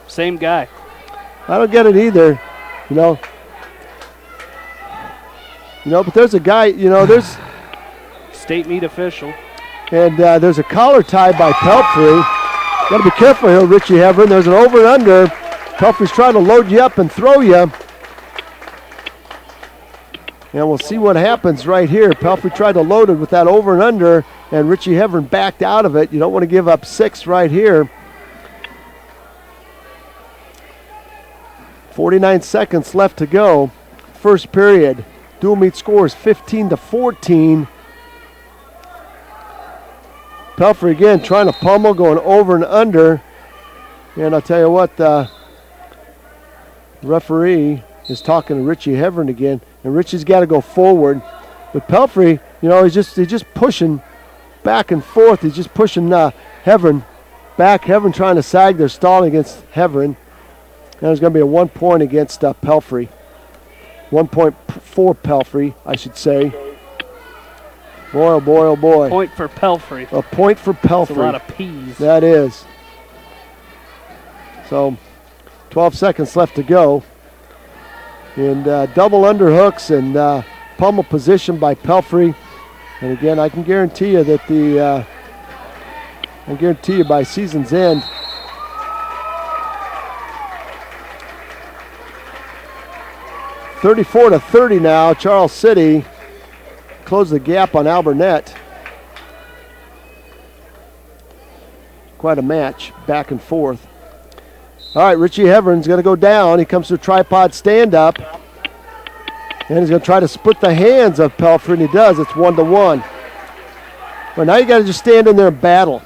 Same guy. I don't get it either. But there's a guy. There's state meet official. And there's a collar tie by Pelfrey. Got to be careful here, Richie Heverin. There's an over and under. Pelfrey's trying to load you up and throw you. And we'll see what happens right here. Pelfrey tried to load it with that over and under, and Richie Heverin backed out of it. You don't want to give up 6 right here. 49 seconds left to go. First period. Dual meet scores 15-14. Pelfrey again trying to pummel, going over and under. And I'll tell you what, the referee is talking to Richie Hevern again, and Richie's got to go forward. But Pelfrey, he's just pushing back and forth. He's just pushing Hevern back. Hevern trying to sag. They're stalling against Hevern. And there's going to be a 1 point against Pelfrey. 1 point for Pelfrey, I should say. Boy, oh boy, oh boy. Point for Pelfrey. A point for Pelfrey. That's a lot of P's. That is. So 12 seconds left to go. And double underhooks and pummel position by Pelfrey. And again, I can guarantee you that by season's end, (34-30) now, Charles City close the gap on Alburnett. Quite a match, back and forth. All right, Richie Hevern's going to go down. He comes to a tripod stand-up. And he's going to try to split the hands of Pelfrey, and he does. It's 1-1. But now you got to just stand in there and battle.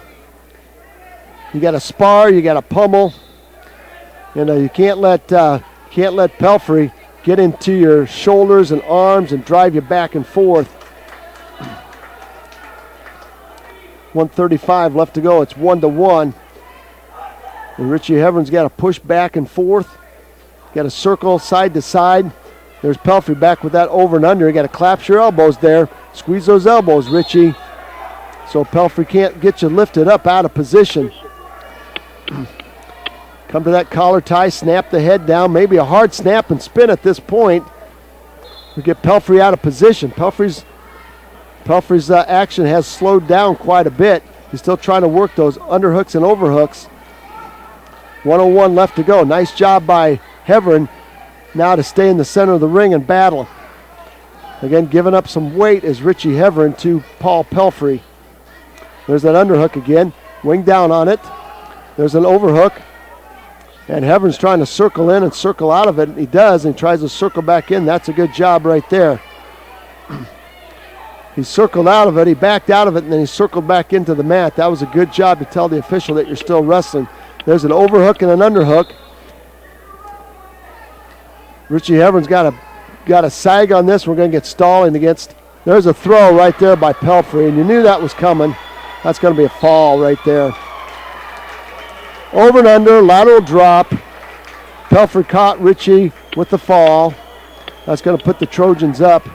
You got to spar, you got to pummel. You can't let Pelfrey get into your shoulders and arms and drive you back and forth. 1:35 left to go. It's 1-1. And Richie Hevern's got to push back and forth. Got to circle side to side. There's Pelfrey back with that over and under. You got to collapse your elbows there. Squeeze those elbows, Richie. So Pelfrey can't get you lifted up out of position. Come to that collar tie, snap the head down. Maybe a hard snap and spin at this point. We get Pelfrey out of position. Pelfrey's action has slowed down quite a bit. He's still trying to work those underhooks and overhooks. 1:01 left to go. Nice job by Hevern now to stay in the center of the ring and battle. Again, giving up some weight is Richie Hevern to Paul Pelfrey. There's that underhook again. Wing down on it. There's an overhook. And Hevern's trying to circle in and circle out of it. And he does, and he tries to circle back in. That's a good job right there. He circled out of it. He backed out of it, and then he circled back into the mat. That was a good job to tell the official that you're still wrestling. There's an overhook and an underhook. Richie Hevern's got a sag on this. We're going to get stalling against. There's a throw right there by Pelfrey, and you knew that was coming. That's going to be a fall right there. Over and under, lateral drop. Pelfrey caught Richie with the fall. That's going to put the Trojans up.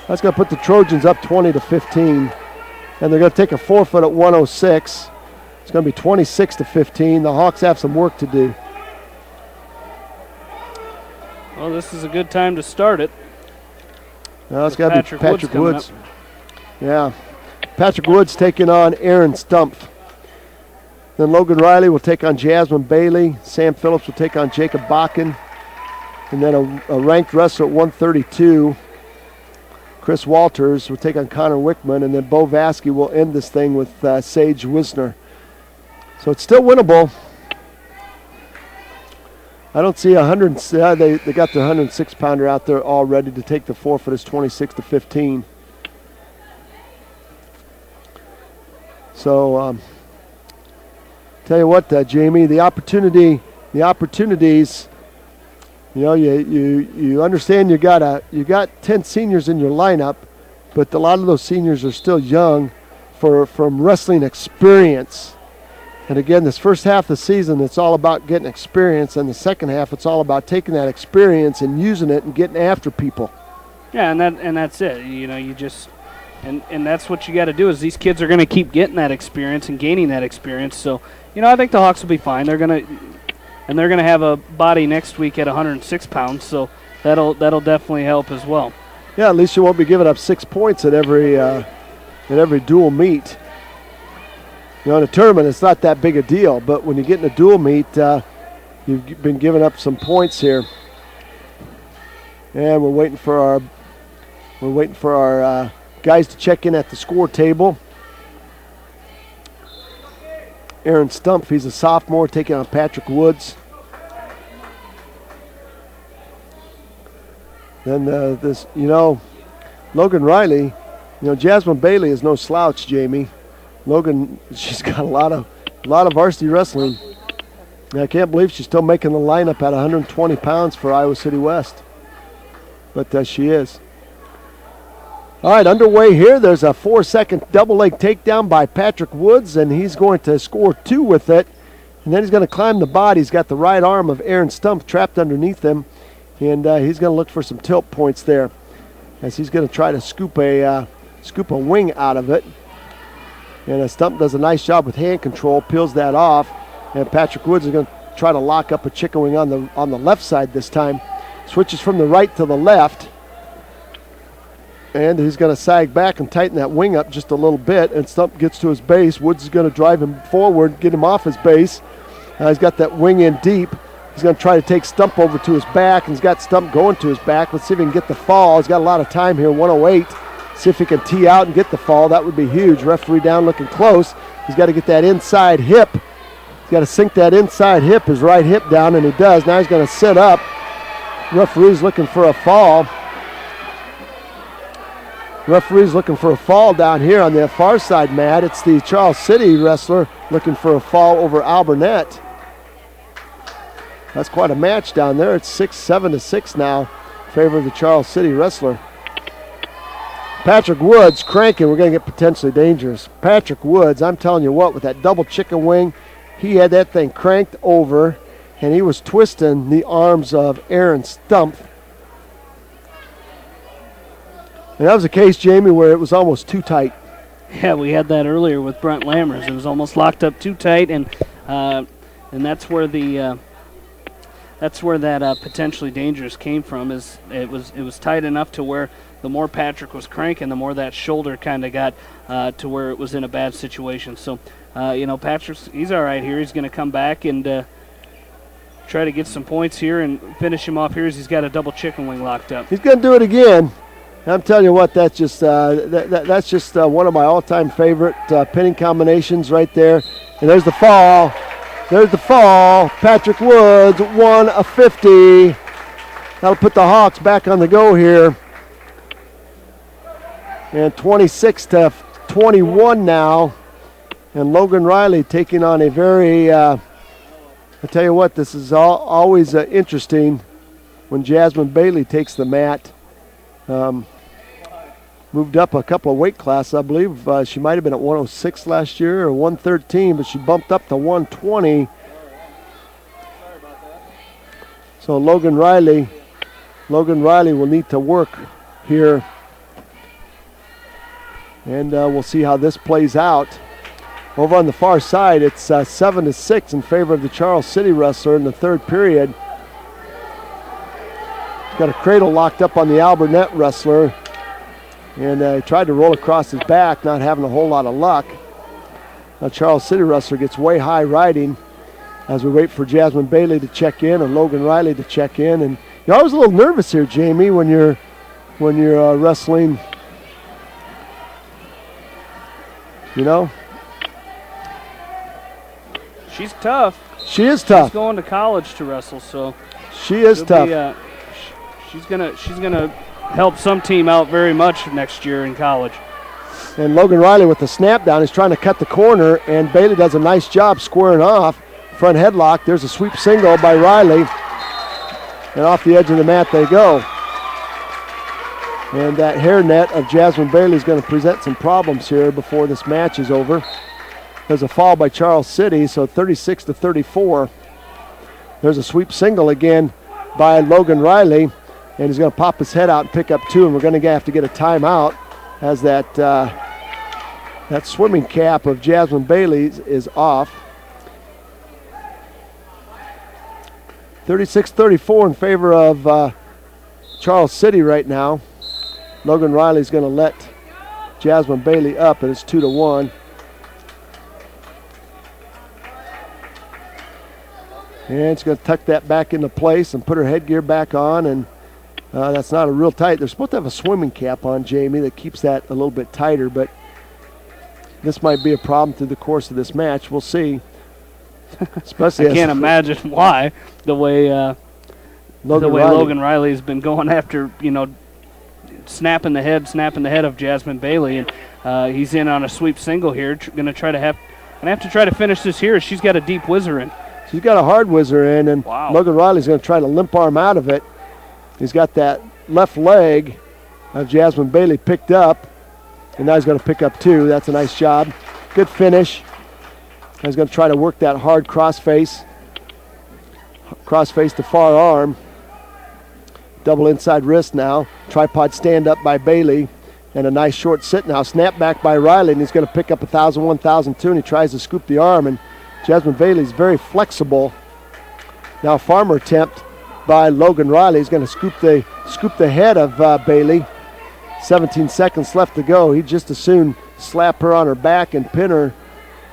That's going to put the Trojans up 20-15. And they're going to take a forfeit at 106. It's going to be 26-15. The Hawks have some work to do. Well, this is a good time to start it. No, it's got to be Patrick Woods. Up. Yeah. Patrick Woods taking on Aaron Stumpf. Then Logan Riley will take on Jasmine Bailey. Sam Phillips will take on Jacob Bakken. And then a ranked wrestler at 132. Chris Walters will take on Connor Wickman, and then Bo Vasky will end this thing with Sage Wisner. So it's still winnable. I don't see 100. They got their 106-pounder out there all ready to take the forfeit as 26-15. So tell you what, Jamie, the opportunities. You know, you understand you got 10 seniors in your lineup, but a lot of those seniors are still young from wrestling experience. And again, this first half of the season, it's all about getting experience, and the second half, it's all about taking that experience and using it and getting after people. Yeah, and that's it. You know, you just and that's what you got to do. Is these kids are going to keep getting that experience and gaining that experience. So, you know, I think the Hawks will be fine. They're going to have a body next week at 106 pounds, so that'll definitely help as well. Yeah, at least you won't be giving up 6 points at every dual meet. You know, in a tournament, it's not that big a deal, but when you get in a dual meet, you've been giving up some points here. And we're waiting for our guys to check in at the score table. Aaron Stumpf, he's a sophomore, taking on Patrick Woods. Then Logan Riley, You know, Jasmine Bailey is no slouch, Jamie. Logan, she's got a lot of varsity wrestling. And I can't believe she's still making the lineup at 120 pounds for Iowa City West. But she is. All right, underway here. There's a 4-second double leg takedown by Patrick Woods, and he's going to score 2 with it. And then he's going to climb the body. He's got the right arm of Aaron Stump trapped underneath him, and he's going to look for some tilt points there as he's going to try to scoop a wing out of it. And Stump does a nice job with hand control, peels that off, and Patrick Woods is going to try to lock up a chicken wing on the left side this time. Switches from the right to the left, and he's going to sag back and tighten that wing up just a little bit, and Stump gets to his base. Woods is going to drive him forward, get him off his base. He's got that wing in deep. He's going to try to take Stump over to his back, and he's got Stump going to his back. Let's see if he can get the fall. He's got a lot of time here, 108. See if he can tee out and get the fall. That would be huge. Referee down looking close. He's got to get that inside hip. He's got to sink that inside hip, his right hip down, and he does. Now he's going to sit up. Referee's looking for a fall. Referee's looking for a fall down here on the far side, Matt. It's the Charles City wrestler looking for a fall over Al Burnett. That's quite a match down there. It's 7-6 now in favor of the Charles City wrestler. Patrick Woods cranking. We're going to get potentially dangerous. Patrick Woods, I'm telling you what, with that double chicken wing, he had that thing cranked over, and he was twisting the arms of Aaron Stump. And that was a case, Jamie, where it was almost too tight. Yeah, we had that earlier with Brent Lammers. It was almost locked up too tight, and that's where that potentially dangerous came from. Is it was tight enough to where the more Patrick was cranking, the more that shoulder kind of got to where it was in a bad situation. So, he's all right here. He's going to come back and try to get some points here and finish him off here as he's got a double chicken wing locked up. He's going to do it again. I'm telling you what, that's just one of my all-time favorite pinning combinations right there. And there's the fall. There's the fall. Patrick Woods, 1 of 50. That'll put the Hawks back on the go here. And 26-21 now. And Logan Riley taking on a very, I tell you what, this is always interesting when Jasmine Bailey takes the mat. Moved up a couple of weight classes. I believe she might have been at 106 last year or 113, but she bumped up to 120. So Logan Riley will need to work here. And we'll see how this plays out. Over on the far side, it's 7-6 in favor of the Charles City wrestler in the third period. He's got a cradle locked up on the Al Burnett wrestler. And he tried to roll across his back, not having a whole lot of luck. Now Charles City wrestler gets way high riding as we wait for Jasmine Bailey to check in and Logan Riley to check in. And you're always a little nervous here, Jamie, when you're wrestling. You know? She's tough. She is tough. She's going to college to wrestle, so she is tough. She's gonna help some team out very much next year in college. And Logan Riley with the snap down is trying to cut the corner, and Bailey does a nice job squaring off. Front headlock. There's a sweep single by Riley. And off the edge of the mat they go. And that hairnet of Jasmine Bailey is going to present some problems here before this match is over. There's a fall by Charles City, so 36-34. There's a sweep single again by Logan Riley, and he's going to pop his head out and pick up 2, and we're going to have to get a timeout as that swimming cap of Jasmine Bailey is off. 36-34 in favor of Charles City right now. Logan Riley's going to let Jasmine Bailey up, and it's 2-1. And she's going to tuck that back into place and put her headgear back on, and that's not a real tight. They're supposed to have a swimming cap on, Jamie, that keeps that a little bit tighter, but this might be a problem through the course of this match. We'll see. Especially I can't imagine why the way Logan Riley's been going after, snapping the head of Jasmine Bailey, and he's in on a sweep single here. Gonna have to try to finish this here. She's got a deep whizzer in. She's got a hard whizzer in, and wow. Logan Riley's going to try to limp arm out of it. He's got that left leg of Jasmine Bailey picked up, and now he's going to pick up two. That's a nice job. Good finish. He's going to try to work that hard crossface to far arm. Double inside wrist now. Tripod stand up by Bailey, and a nice short sit now. Snap back by Riley, and he's going to pick up 1,000, 1,002, and he tries to scoop the arm, and Jasmine Bailey's very flexible. Now farmer attempt by Logan Riley. He's going to scoop the head of Bailey. 17 seconds left to go. He'd just as soon slap her on her back and pin her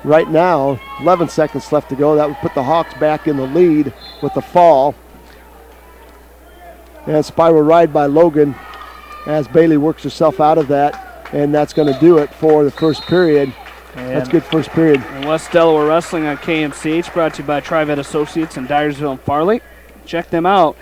right now. 11 seconds left to go. That would put the Hawks back in the lead with the fall. And spiral ride by Logan as Bailey works herself out of that. And that's going to do it for the first period. And that's good first period. West Delaware Wrestling on KMCH, brought to you by Trivet Associates in Dyersville and Farley. Check them out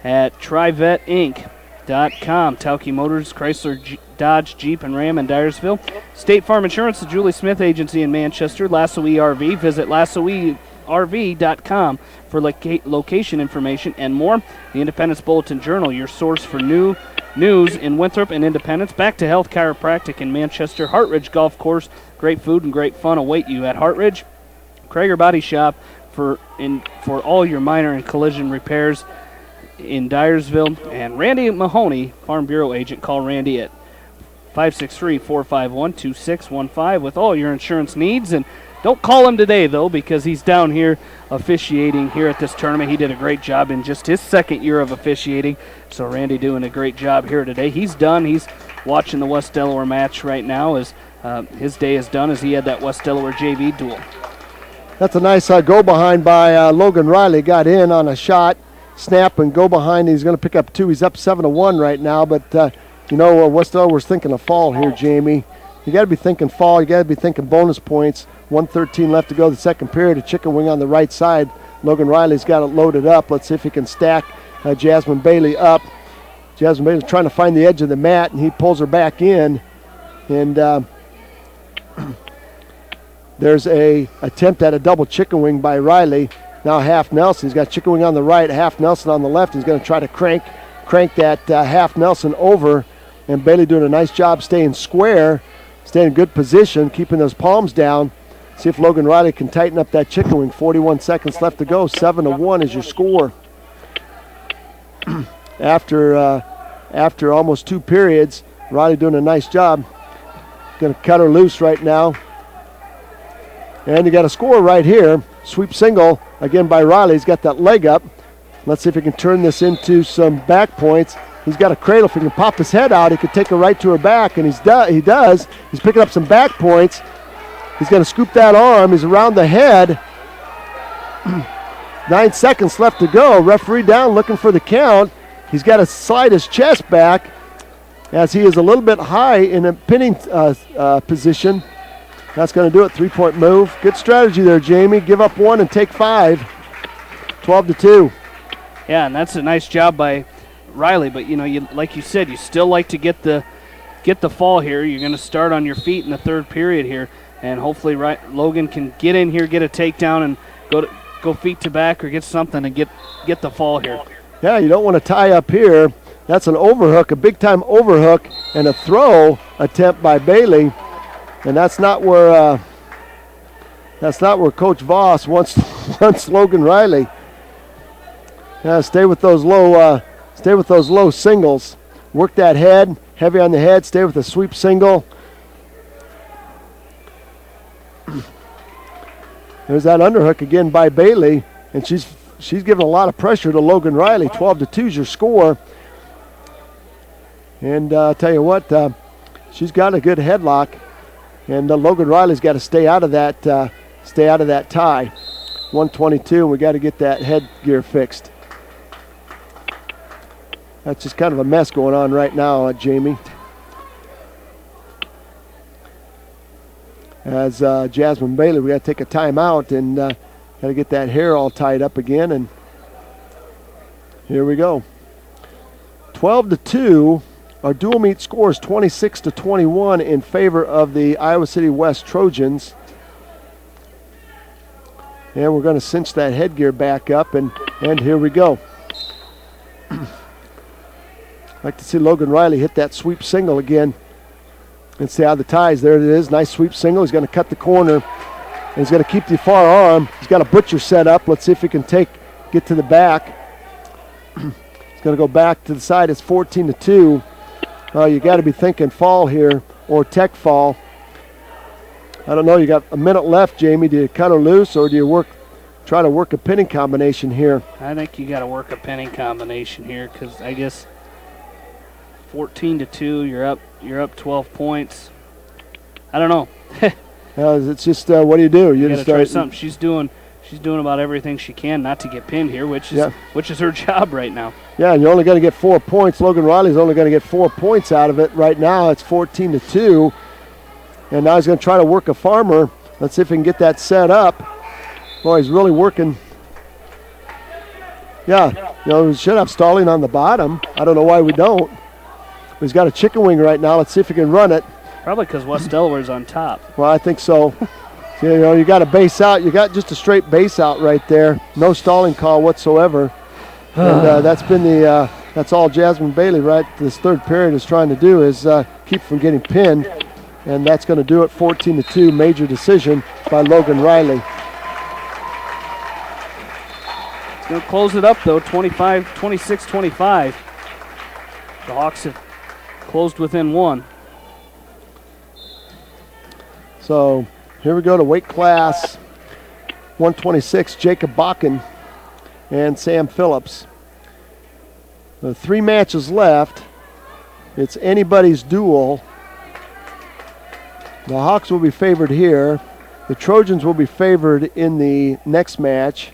at trivetinc.com. Tauke Motors, Chrysler, Dodge, Jeep, and Ram in Dyersville. State Farm Insurance, the Julie Smith Agency in Manchester. Lasso ERV. Visit lassoerv.com for location information and more. The Independence Bulletin Journal, your source for news in Winthrop and Independence. Back to Health Chiropractic in Manchester. Hartridge Golf Course. Great food and great fun await you at Hartridge. Krager Body Shop for all your minor and collision repairs in Dyersville. And Randy Mahoney, Farm Bureau agent. Call Randy at 563-451-2615 with all your insurance needs. And don't call him today, though, because he's down here officiating here at this tournament. He did a great job in just his second year of officiating. So Randy doing a great job here today. He's done. He's watching the West Delaware match right now as his day is done as he had that West Delaware JV duel. That's a nice go behind by Logan Riley. Got in on a shot, snap, and go behind. He's going to pick up two. He's up 7-1 right now, but West Delaware's thinking a fall here, Jamie. You got to be thinking fall. You got to be thinking bonus points. 1:13 left to go the second period. A chicken wing on the right side. Logan Riley's got it loaded up. Let's see if he can stack Jasmine Bailey up. Jasmine Bailey's trying to find the edge of the mat, and he pulls her back in. And there's a attempt at a double chicken wing by Riley. Now half Nelson. He's got chicken wing on the right, half Nelson on the left. He's going to try to crank that half Nelson over. And Bailey doing a nice job staying square, staying in good position, keeping those palms down. See if Logan Riley can tighten up that chicken wing. 41 seconds left to go. 7-1 is your score. After almost two periods, Riley doing a nice job. Going to cut her loose right now. And you got a score right here. Sweep single, again by Riley. He's got that leg up. Let's see if he can turn this into some back points. He's got a cradle. If he can pop his head out, he could take her right to her back, and he does. He's picking up some back points. He's going to scoop that arm. He's around the head. 9 seconds left to go. Referee down looking for the count. He's got to slide his chest back as he is a little bit high in a pinning position. That's going to do it. 3-point move. Good strategy there, Jamie. Give up one and take 5. 12-2. Yeah, and that's a nice job by Riley. But like you said, you still like to get the fall here. You're going to start on your feet in the third period here, and hopefully Logan can get in here, get a takedown, and go feet to back or get something and get the fall here. Yeah, you don't want to tie up here. That's an overhook, a big-time overhook, and a throw attempt by Bailey. And that's not where Coach Voss wants Logan Riley. Stay with those low singles. Work that head, heavy on the head. Stay with a sweep single. There's that underhook again by Bailey, and she's giving a lot of pressure to Logan Riley. 12-2 is your score. And I'll tell you what, she's got a good headlock. And Logan Riley's got to stay out of that tie. 122, and we got to get that headgear fixed. That's just kind of a mess going on right now, Jamie. As Jasmine Bailey, we got to take a timeout and got to get that hair all tied up again. And here we go. 12-2 Our dual meet score is 26-21 in favor of the Iowa City West Trojans. And we're going to cinch that headgear back up, and here we go. I'd like to see Logan Riley hit that sweep single again and see how the ties. There it is, nice sweep single. He's going to cut the corner, and he's going to keep the far arm. He's got a butcher set up. Let's see if he can get to the back. He's going to go back to the side. It's 14-2. You got to be thinking fall here or tech fall. I don't know. You got a minute left, Jamie. Do you cut her loose, or do you try to work a pinning combination here? I think you got to work a pinning combination here, because I guess 14-2. You're up 12 points. I don't know. It's just what do you do? You got to try something. She's doing about everything she can not to get pinned here, which is her job right now. Yeah, and you're only going to get 4 points. Logan Riley's only going to get 4 points out of it. Right now it's 14-2. And now he's going to try to work a farmer. Let's see if he can get that set up. Boy, he's really working. Yeah, we should have stalling on the bottom. I don't know why we don't. But he's got a chicken wing right now. Let's see if he can run it. Probably because West Delaware's on top. Well, I think so. You got a base out. You got just a straight base out right there. No stalling call whatsoever. And that's all Jasmine Bailey this third period is trying to do is keep from getting pinned. And that's going to do it, 14-2, major decision by Logan Riley. It's going to close it up, though, 26-25. The Hawks have closed within 1. So here we go to weight class 126, Jacob Bakken and Sam Phillips. 3 matches left. It's anybody's duel. The Hawks will be favored here. The Trojans will be favored in the next match,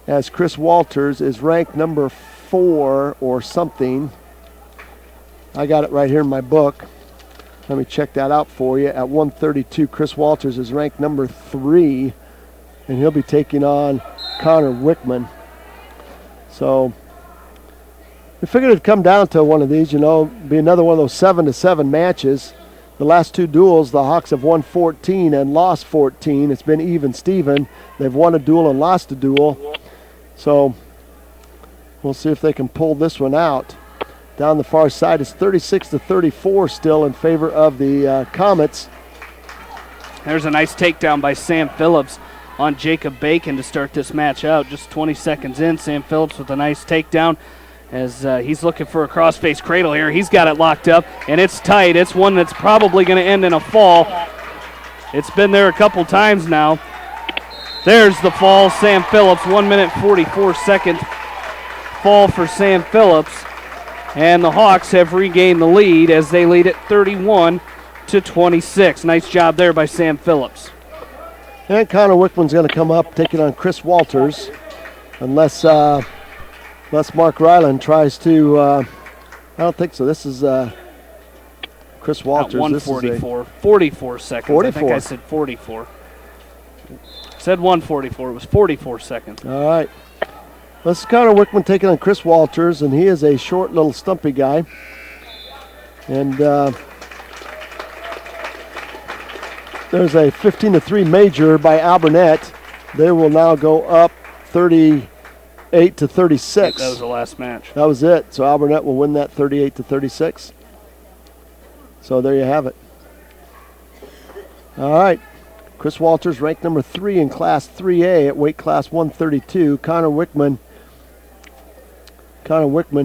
as Chris Walters is ranked number 4 or something. I got it right here in my book. Let me check that out for you. At 132, Chris Walters is ranked number 3, and he'll be taking on Connor Wickman. So we figured it'd come down to one of these, be another one of those 7-7 matches. The last 2 duels, the Hawks have won 14 and lost 14. It's been even Steven. They've won a duel and lost a duel. So we'll see if they can pull this one out. Down the far side, it's 36-34 still in favor of the Comets. There's a nice takedown by Sam Phillips on Jacob Bacon to start this match out. Just 20 seconds in, Sam Phillips with a nice takedown. As he's looking for a crossface cradle here. He's got it locked up, and it's tight. It's one that's probably going to end in a fall. It's been there a couple times now. There's the fall. Sam Phillips, 1 minute 44 second fall for Sam Phillips. And the Hawks have regained the lead as they lead at 31-26. Nice job there by Sam Phillips. And Connor Wickman's going to come up taking on Chris Walters, unless Mark Ryland tries to, I don't think so. This is Chris Walters. At 144, 44 seconds. 44. I think I said 44. Said 144. It was 44 seconds. All right. This is Connor Wickman taking on Chris Walters, and he is a short little stumpy guy. And there's a 15-3 major by Alburnett. They will now go up 38-36. That was the last match. That was it. So Alburnett will win that 38-36. So there you have it. All right. Chris Walters ranked number 3 in Class 3A at weight class 132. Connor Wickman,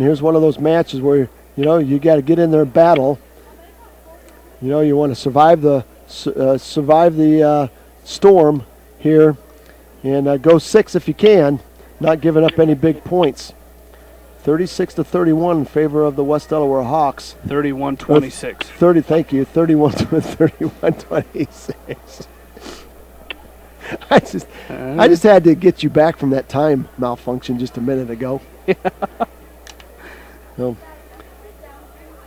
here's one of those matches where, you got to get in there and battle. You want to survive the storm here and go 6 if you can, not giving up any big points. 36-31 in favor of the West Delaware Hawks. 31-26. 30, thank you. 31-26. I just had to get you back from that time malfunction just a minute ago. So,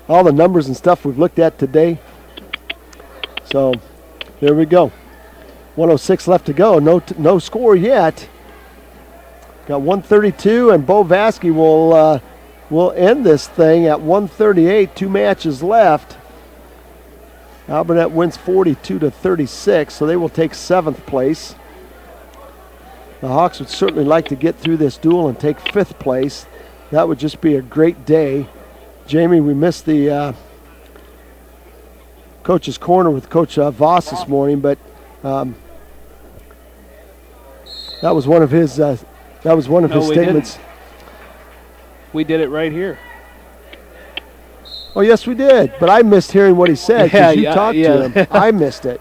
all the numbers and stuff we've looked at today. So, there we go. 106 left to go. No score yet. Got 132, and Bo Vasky will will end this thing at 138. 2 matches left. Albernet wins 42-36, so they will take 7th place. The Hawks would certainly like to get through this duel and take 5th place. That would just be a great day. Jamie, we missed the coach's corner with Coach Voss this morning, but that was one of his statements. Didn't. We did it right here. Oh, yes, we did. But I missed hearing what he said because you talked to him. I missed it.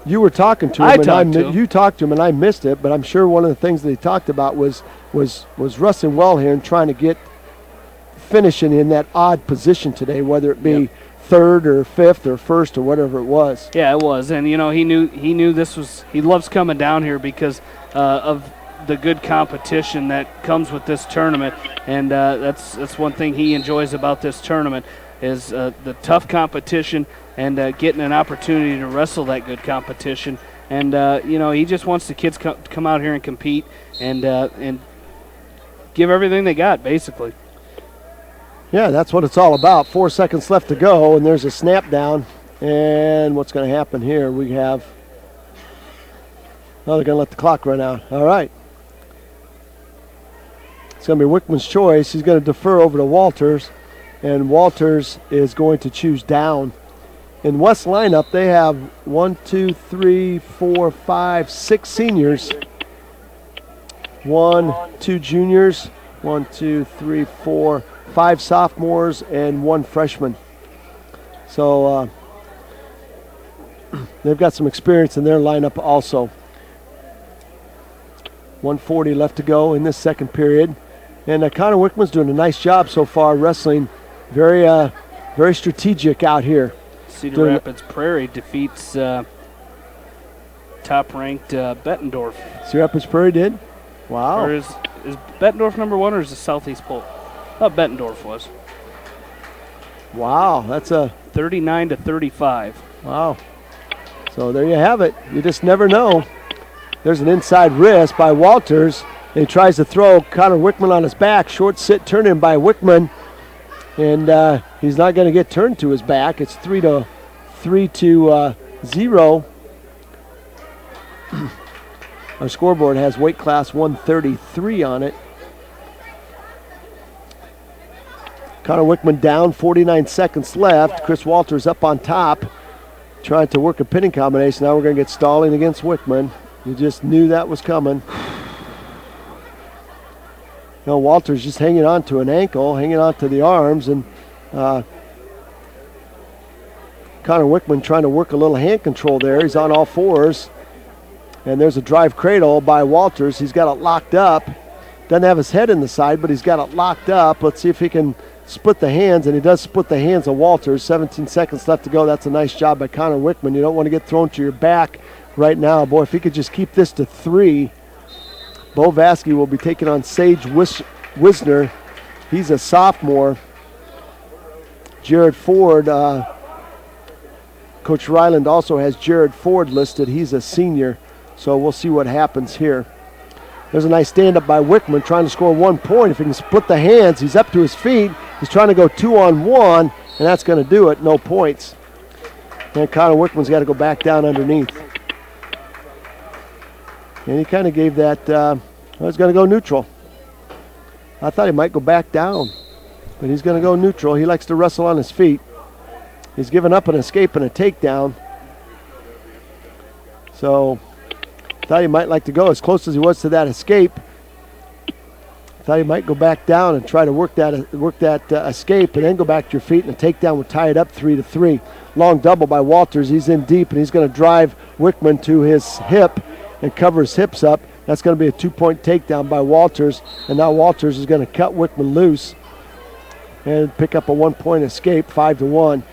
You were talking to him. You talked to him, and I missed it. But I'm sure one of the things that he talked about was wrestling well here and trying to get finishing in that odd position today, whether it be third or fifth or first or whatever it was. Yeah, it was. And, he knew this was – he loves coming down here because of the good competition that comes with this tournament. And that's one thing he enjoys about this tournament is the tough competition and getting an opportunity to wrestle that good competition. And, he just wants the kids to come out here and compete and give everything they got, basically. Yeah, that's what it's all about. 4 seconds left to go, and there's a snap down. And what's going to happen here? We have – they're going to let the clock run out. All right. It's going to be Wickman's choice. He's going to defer over to Walters, and Walters is going to choose down. In West lineup, they have 6 seniors. 2 juniors, 5 sophomores, and 1 freshman. So they've got some experience in their lineup also. 1:40 left to go in this second period. And Connor Wickman's doing a nice job so far wrestling. Very strategic out here. Cedar Rapids Prairie defeats top-ranked Bettendorf. Cedar Rapids Prairie did? Wow. Or is Bettendorf number 1 or is it Southeast Polk? I thought Bettendorf was. Wow, that's a 39-35. Wow. So there you have it. You just never know. There's an inside wrist by Walters. He tries to throw Connor Wickman on his back. Short sit turn in by Wickman. And he's not going to get turned to his back. It's 3-0. Our scoreboard has weight class 133 on it. Connor Wickman down, 49 seconds left. Chris Walters up on top, trying to work a pinning combination. Now we're going to get stalling against Wickman. You just knew that was coming. Walters just hanging on to an ankle, hanging on to the arms, and Connor Wickman trying to work a little hand control there. He's on all fours. And there's a drive cradle by Walters. He's got it locked up. Doesn't have his head in the side, but he's got it locked up. Let's see if he can split the hands, and he does split the hands of Walters. 17 seconds left to go. That's a nice job by Connor Wickman. You don't want to get thrown to your back right now. Boy, if he could just keep this to 3. Bo Vasky will be taking on Sage Wisner. He's a sophomore. Jared Ford, Coach Ryland also has Jared Ford listed. He's a senior. So we'll see what happens here. There's a nice stand-up by Wickman trying to score 1 point. If he can split the hands, he's up to his feet. He's trying to go 2-on-1, and that's going to do it. No points. And Connor Wickman's got to go back down underneath. And he kind of gave that, he's going to go neutral. I thought he might go back down, but he's going to go neutral. He likes to wrestle on his feet. He's given up an escape and a takedown. So thought he might like to go as close as he was to that escape. Thought he might go back down and try to work that escape and then go back to your feet, and a takedown would tie it up 3-3. Long double by Walters. He's in deep, and he's going to drive Wickman to his hip and cover his hips up. That's going to be a 2-point takedown by Walters, and now Walters is going to cut Wickman loose and pick up a 1-point escape, 5-1.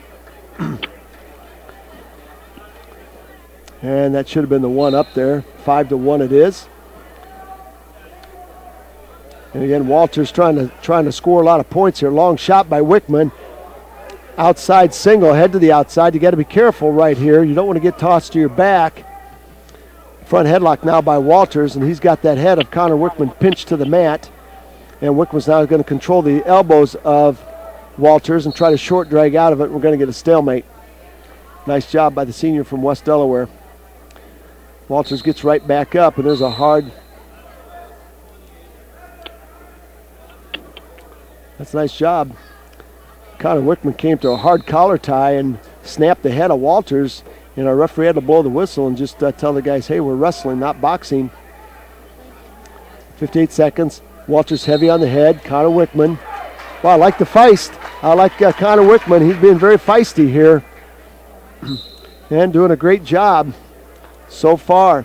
And that should have been the one up there. 5-1 it is. And again, Walters trying to score a lot of points here. Long shot by Wickman. Outside single, head to the outside. You got to be careful right here. You don't want to get tossed to your back. Front headlock now by Walters, and he's got that head of Connor Wickman pinched to the mat. And Wickman's now going to control the elbows of Walters and try to short drag out of it. We're going to get a stalemate. Nice job by the senior from West Delaware. Walters gets right back up, and there's a hard. That's a nice job. Connor Wickman came to a hard collar tie and snapped the head of Walters, and our referee had to blow the whistle and just tell the guys, hey, we're wrestling, not boxing. 58 seconds. Walters heavy on the head. Connor Wickman. Well, I like the feist. I like Connor Wickman. He's being very feisty here and doing a great job so far.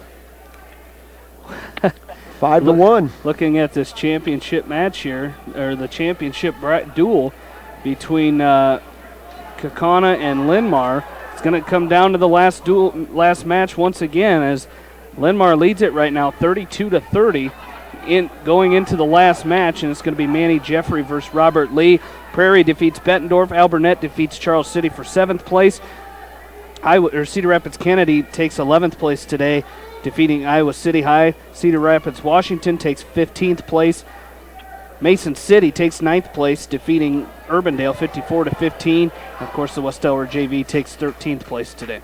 5-1. Looking at this championship match here, or the championship duel between Kaukauna and Linmar. It's going to come down to the last match once again, as Linmar leads it right now 32-30 going into the last match, and it's going to be Manny Jeffrey versus Robert Lee. Prairie defeats Bettendorf. Alburnett defeats Charles City for 7th place. Cedar Rapids Kennedy takes 11th place today, defeating Iowa City High. Cedar Rapids Washington takes 15th place. Mason City takes 9th place, defeating Urbandale 54-15. Of course, the West Delaware JV takes 13th place today.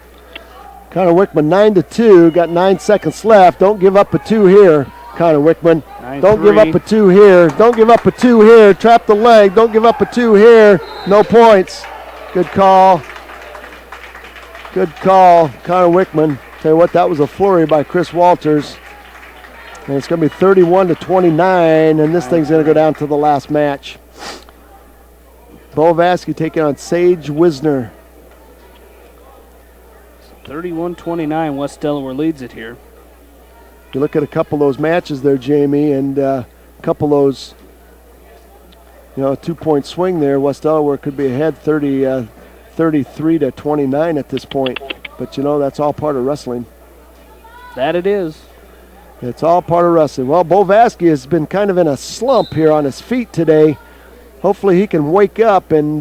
Connor Wickman 9-2, got 9 seconds left. Don't give up a 2 here, Connor Wickman. 9-3. Don't give up a 2 here. Don't give up a 2 here. Trap the leg. Don't give up a 2 here. No points. Good call. Good call, Connor Wickman. Tell you what, that was a flurry by Chris Walters. And it's going to be 31-29, and this thing's going to go down to the last match. Bo Vasky taking on Sage Wisner. 31-29, West Delaware leads it here. You look at a couple of those matches there, Jamie, and a couple of those, a 2-point swing there. West Delaware could be ahead 33-29 at this point. But, that's all part of wrestling. That it is. It's all part of wrestling. Well, Bo Vasky has been kind of in a slump here on his feet today. Hopefully he can wake up and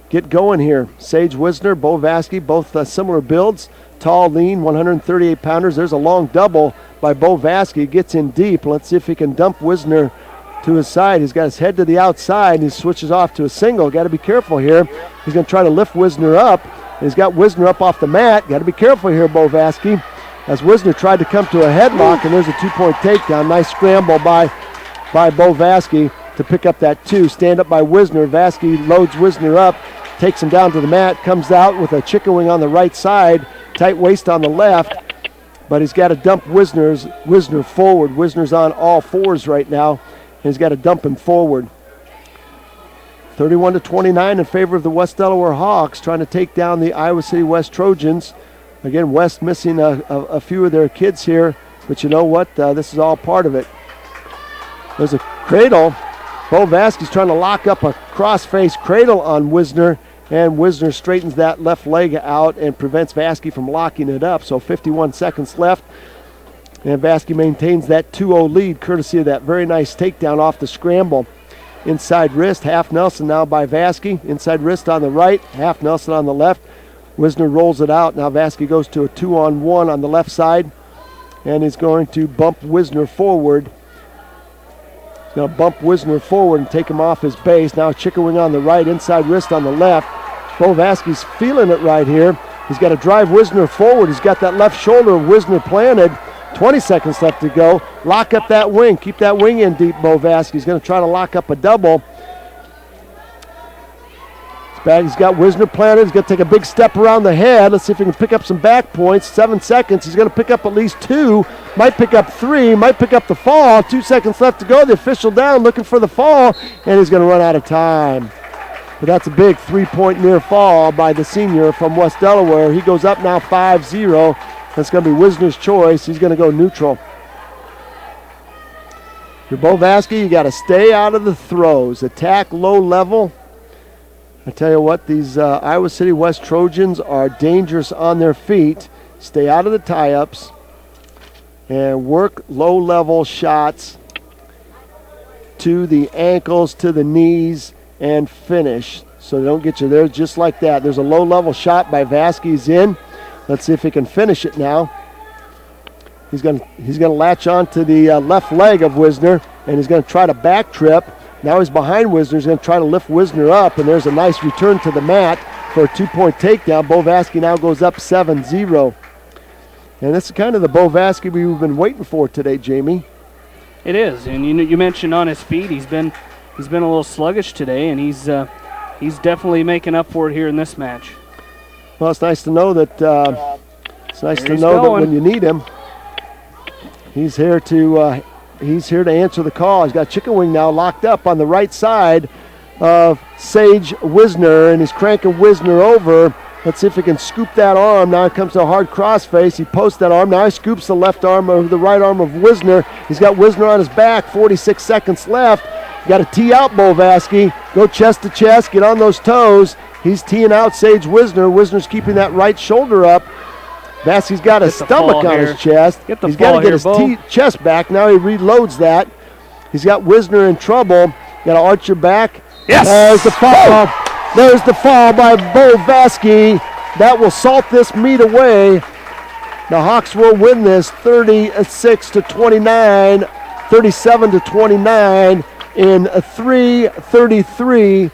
get going here. Sage Wisner, Bo Vasky, both similar builds. Tall, lean, 138-pounders. There's a long double by Bo Vasky. Gets in deep. Let's see if he can dump Wisner to his side. He's got his head to the outside, and he switches off to a single. Got to be careful here. He's going to try to lift Wisner up. He's got Wisner up off the mat. Got to be careful here, Bo Vasky, as Wisner tried to come to a headlock, and there's a 2-point takedown. Nice scramble by Bo Vasky to pick up that 2. Stand up by Wisner. Vasky loads Wisner up, takes him down to the mat, comes out with a chicken wing on the right side, tight waist on the left, but he's got to dump Wisner forward. Wisner's on all fours right now, and he's got to dump him forward. 31-29 in favor of the West Delaware Hawks, trying to take down the Iowa City West Trojans. Again, West missing a few of their kids here, but you know what? This is all part of it. There's a cradle. Bo Vasky's trying to lock up a cross-face cradle on Wisner, and Wisner straightens that left leg out and prevents Vasky from locking it up. So 51 seconds left, and Vasky maintains that 2-0 lead courtesy of that very nice takedown off the scramble. Inside wrist, half Nelson now by Vasky. Inside wrist on the right, half Nelson on the left. Wisner rolls it out. Now Vasky goes to a 2-on-1 on the left side, and he's going to bump Wisner forward. He's going to bump Wisner forward and take him off his base. Now chicken wing on the right, inside wrist on the left. Bo Vasky's feeling it right here. He's got to drive Wisner forward. He's got that left shoulder of Wisner planted. 20 seconds left to go. Lock up that wing. Keep that wing in deep, Bo Vasky. He's going to try to lock up a double. He's got Wisner planted. He's going to take a big step around the head. Let's see if he can pick up some back points. 7 seconds. He's going to pick up at least 2. Might pick up 3. Might pick up the fall. 2 seconds left to go. The official down looking for the fall, and he's going to run out of time. But that's a big 3-point near fall by the senior from West Delaware. He goes up now 5-0. That's going to be Wisner's choice. He's going to go neutral. For Bo Vasky, you got to stay out of the throws. Attack low level. I tell you what, these Iowa City West Trojans are dangerous on their feet. Stay out of the tie-ups and work low-level shots to the ankles, to the knees, and finish. So they don't get you there just like that. There's a low-level shot by Vasky. He's in. Let's see if he can finish it now. He's going to latch on to the left leg of Wisner. and he's going to try to back trip. Now he's behind Wisner. He's going to try to lift Wisner up, and there's a nice return to the mat for a 2-point takedown. Bo Vaskey now goes up 7-0. And this is kind of the Bo Vaskey we've been waiting for today, Jamie. It is, and you mentioned on his feet, he's been a little sluggish today, and he's definitely making up for it here in this match. Well, it's nice to know that that when you need him, he's here to answer the call. He's got Chicken Wing now locked up on the right side of Sage Wisner, and he's cranking Wisner over. Let's see if he can scoop that arm. Now it comes to a hard crossface. He posts that arm. Now he scoops the left arm over the right arm of Wisner. He's got Wisner on his back. 46 seconds left. You got to tee out Bo Vaskey. Go chest to chest. Get on those toes. He's teeing out Sage Wisner. Wisner's keeping that right shoulder up. Vaskey's got his stomach on his chest. He's got to get his chest back. Now he reloads that. He's got Wisner in trouble. Got to arch your back. Yes! There's the fall. There's the fall by Bo Vaskey. That will salt this meet away. The Hawks will win this 36-29, 37-29 in 3:33.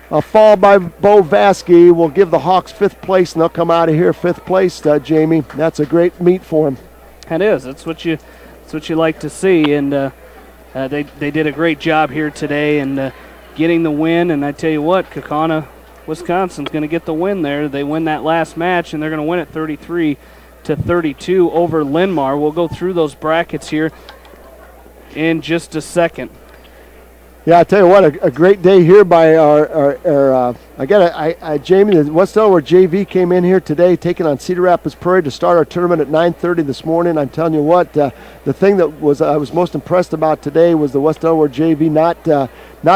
A fall by Bo Vaskey will give the Hawks 5th place, and they'll come out of here 5th place, Jamie. That's a great meet for them. That is. That's what you like to see, and they did a great job here today and getting the win. And I tell you what, Kaukauna, Wisconsin's going to get the win there. They win that last match, and they're going to win it 33-32 over Linn-Mar. We'll go through those brackets here in just a second. Yeah, I tell you what, a great day here by Jamie, the West Delaware JV came in here today, taking on Cedar Rapids Prairie to start our tournament at 9:30 this morning. I'm telling you what, the thing that I was most impressed about today was the West Delaware JV not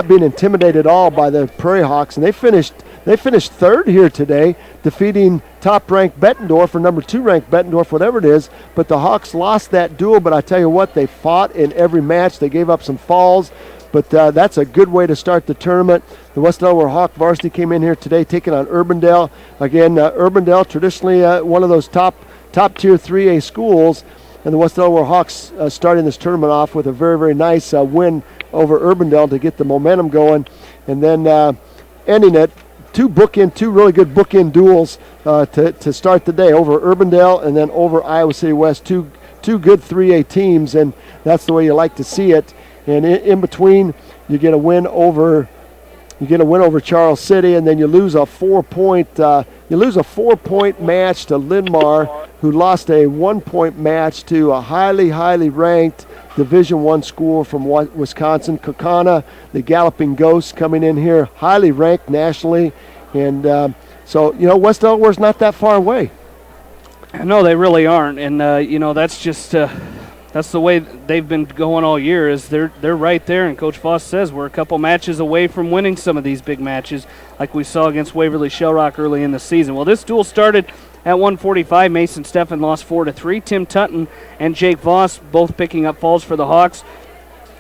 being intimidated at all by the Prairie Hawks, and they finished 3rd here today, defeating top-ranked Bettendorf or number 2-ranked Bettendorf, whatever it is. But the Hawks lost that duel. But I tell you what, they fought in every match. They gave up some falls. But that's a good way to start the tournament. The West Delaware Hawk varsity came in here today taking on Urbandale. Again, Urbandale, traditionally one of those top-tier 3A schools. And the West Delaware Hawks starting this tournament off with a very, very nice win over Urbandale to get the momentum going. And then ending it, two really good bookend duels to start the day over Urbandale and then over Iowa City West. Two good 3A teams, and that's the way you like to see it. And in between, you get a win over Charles City, and then you lose a 4-point match to Linn-Mar, who lost a 1-point match to a highly ranked Division I school from Wisconsin, Kaukauna. The Galloping Ghosts coming in here, highly ranked nationally, and so West Delaware's not that far away. No, they really aren't, and that's just. That's the way they've been going all year. Is they're right there, and Coach Voss says we're a couple matches away from winning some of these big matches, like we saw against Waverly Shell Rock early in the season. Well, this duel started at 1:45. Mason Steffen lost 4-3. Tim Tutton and Jake Voss both picking up falls for the Hawks,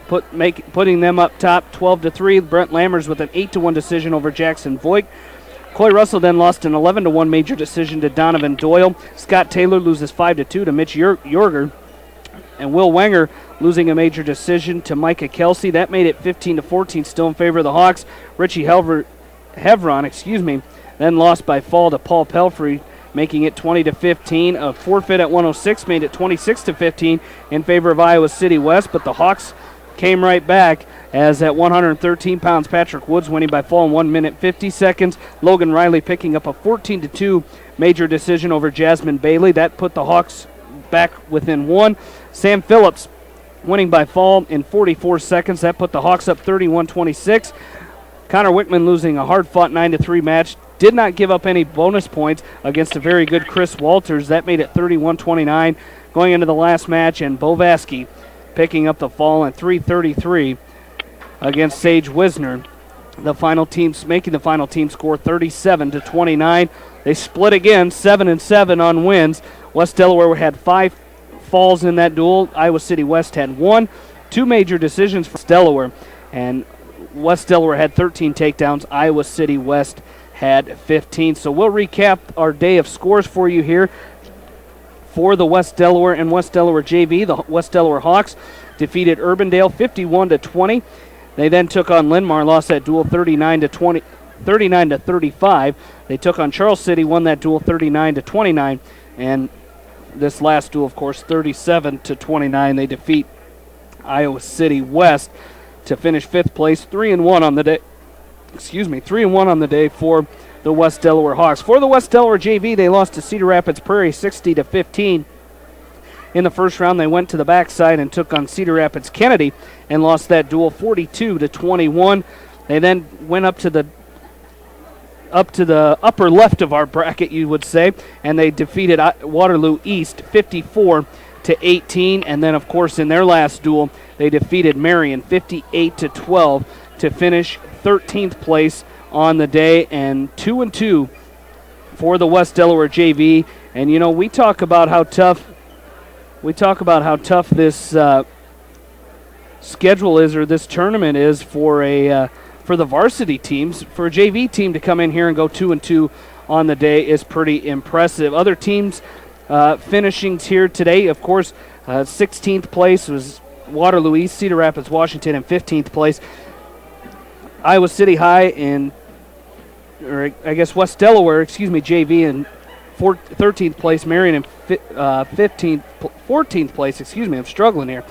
putting them up top 12-3. Brent Lammers with an 8-1 decision over Jackson Voigt. Coy Russell then lost an 11-1 major decision to Donovan Doyle. Scott Taylor loses 5-2 to Mitch Yorger. And Will Wenger losing a major decision to Micah Kelsey. That made it 15-14, still in favor of the Hawks. Richie Hevron, then lost by fall to Paul Pelfrey, making it 20-15. A forfeit at 106 made it 26-15 in favor of Iowa City West. But the Hawks came right back, as at 113 pounds, Patrick Woods winning by fall in 1 minute 50 seconds. Logan Riley picking up a 14-2 major decision over Jasmine Bailey. That put the Hawks back within 1. Sam Phillips winning by fall in 44 seconds. That put the Hawks up 31-26. Connor Wickman losing a hard-fought 9-3 match. Did not give up any bonus points against a very good Chris Walters. That made it 31-29 going into the last match. And Bo Vaskey picking up the fall in 3:33 against Sage Wisner. The final teams making the final team score 37-29. They split again, 7-7 on wins. West Delaware had 5 falls in that duel. Iowa City West had 1. 2 major decisions for West Delaware, and West Delaware had 13 takedowns. Iowa City West had 15. So we'll recap our day of scores for you here. For the West Delaware and West Delaware JV, the West Delaware Hawks defeated Urbandale 51-20. They then took on Linn-Mar, lost that duel 39-35. They took on Charles City, won that duel 39-29, and this last duel, of course, 37-29. They defeat Iowa City West to finish 5th place, 3-1 on the day. 3-1 on the day for the West Delaware Hawks. For the West Delaware JV, they lost to Cedar Rapids Prairie 60-15. In the first round, they went to the backside and took on Cedar Rapids Kennedy and lost that duel 42-21. They then went up to the upper left of our bracket, you would say, and they defeated Waterloo East 54-18. And then, of course, in their last duel, they defeated Marion 58-12 to finish 13th place on the day, and 2-2 for the West Delaware JV. And we talk about how tough this schedule is, or this tournament is for the varsity teams. For a JV team to come in here and go 2-2 on the day is pretty impressive. Other teams finishing here today, of course, 16th place was Waterloo East, Cedar Rapids, Washington, in 15th place. Iowa City High West Delaware, JV in 13th place. Marion in 14th place, I'm struggling here.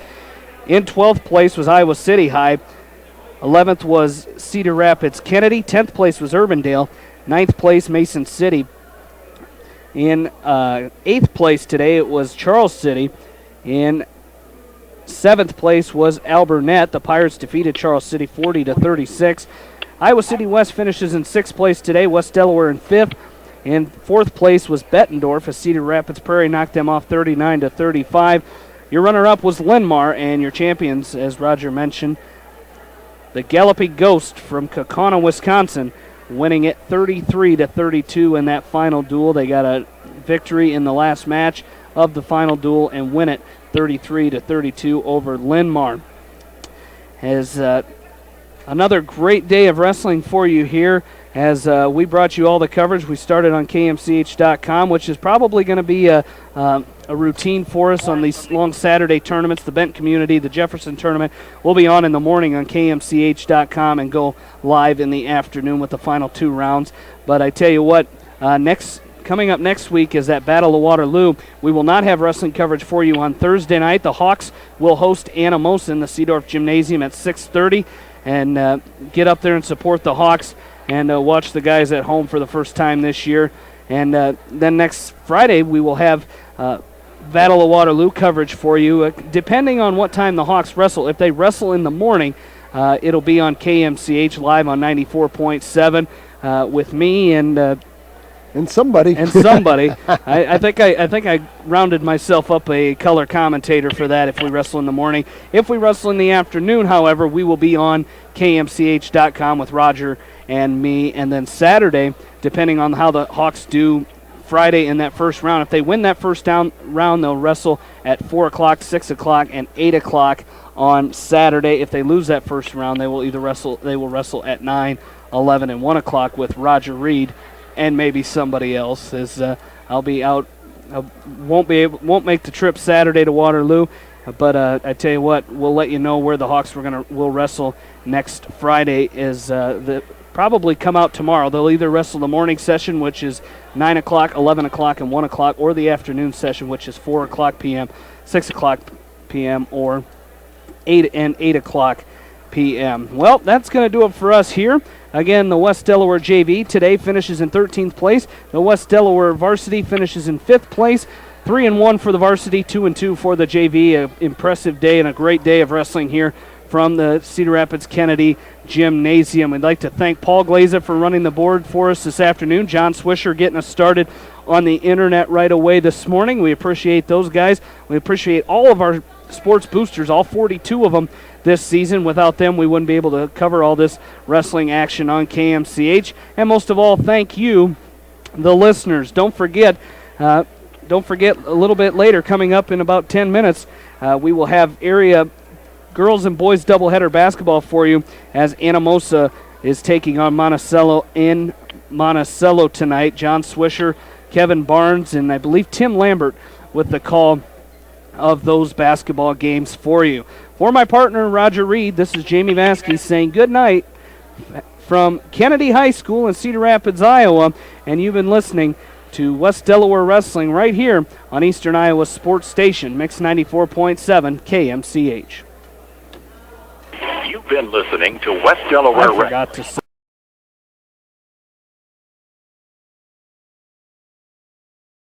In 12th place was Iowa City High. 11th was Cedar Rapids Kennedy. 10th place was Urbandale. 9th place, Mason City. In 8th place today, it was Charles City. In 7th place was Alburnett. The Pirates defeated Charles City 40-36. Iowa City West finishes in 6th place today. West Delaware in 5th. In 4th place was Bettendorf as Cedar Rapids Prairie knocked them off 39-35. Your runner-up was Linn-Mar, and your champions, as Roger mentioned, the Galloping Ghost from Kaukauna, Wisconsin, winning it 33-32 in that final duel. They got a victory in the last match of the final duel and win it 33-32 over Linn-Mar. As another great day of wrestling for you here, as we brought you all the coverage. We started on KMCH.com, which is probably going to be a routine for us on these long Saturday tournaments. The Bent Community, the Jefferson Tournament, will be on in the morning on KMCH.com and go live in the afternoon with the final 2 rounds. But I tell you what, coming up next week is that Battle of Waterloo. We will not have wrestling coverage for you on Thursday night. The Hawks will host Anamosa in the Seedorf Gymnasium at 6:30, and get up there and support the Hawks and watch the guys at home for the first time this year. And then next Friday we will have Battle of Waterloo coverage for you, depending on what time the Hawks wrestle. If they wrestle in the morning, it'll be on KMCH live on 94.7 with me and somebody. And somebody. I think I rounded myself up a color commentator for that if we wrestle in the morning. If we wrestle in the afternoon, however, we will be on KMCH.com with Roger and me. And then Saturday, depending on how the Hawks do Friday in that first round, if they win that first round, they'll wrestle at 4 o'clock, 6 o'clock, and 8 o'clock on Saturday. If they lose that first round, they will wrestle at 9, 11, and 1 o'clock with Roger Reed and maybe somebody else, as I'll be out. I won't make the trip Saturday to Waterloo, but I tell you what, we'll let you know where the Hawks will wrestle next Friday. Probably come out tomorrow. They'll either wrestle the morning session, which is 9 o'clock, 11 o'clock, and 1 o'clock, or the afternoon session, which is 4 o'clock p.m., 6 o'clock p.m., or 8 and 8 o'clock p.m. Well, that's going to do it for us here. Again, the West Delaware JV today finishes in 13th place. The West Delaware Varsity finishes in 5th place. 3-1 for the Varsity, 2-2 for the JV. An impressive day and a great day of wrestling here from the Cedar Rapids Kennedy Gymnasium. We'd like to thank Paul Glazer for running the board for us this afternoon. John Swisher getting us started on the internet right away this morning. We appreciate those guys. We appreciate all of our sports boosters, all 42 of them this season. Without them, we wouldn't be able to cover all this wrestling action on KMCH. And most of all, thank you, the listeners. Don't forget, a little bit later, coming up in about 10 minutes, we will have area girls and boys doubleheader basketball for you, as Anamosa is taking on Monticello in Monticello tonight. John Swisher, Kevin Barnes, and I believe Tim Lambert with the call of those basketball games for you. For my partner, Roger Reed, this is Jamie Vasquez saying good night from Kennedy High School in Cedar Rapids, Iowa, and you've been listening to West Delaware Wrestling right here on Eastern Iowa Sports Station, Mix 94.7 KMCH. You've been listening to West Delaware I forgot to say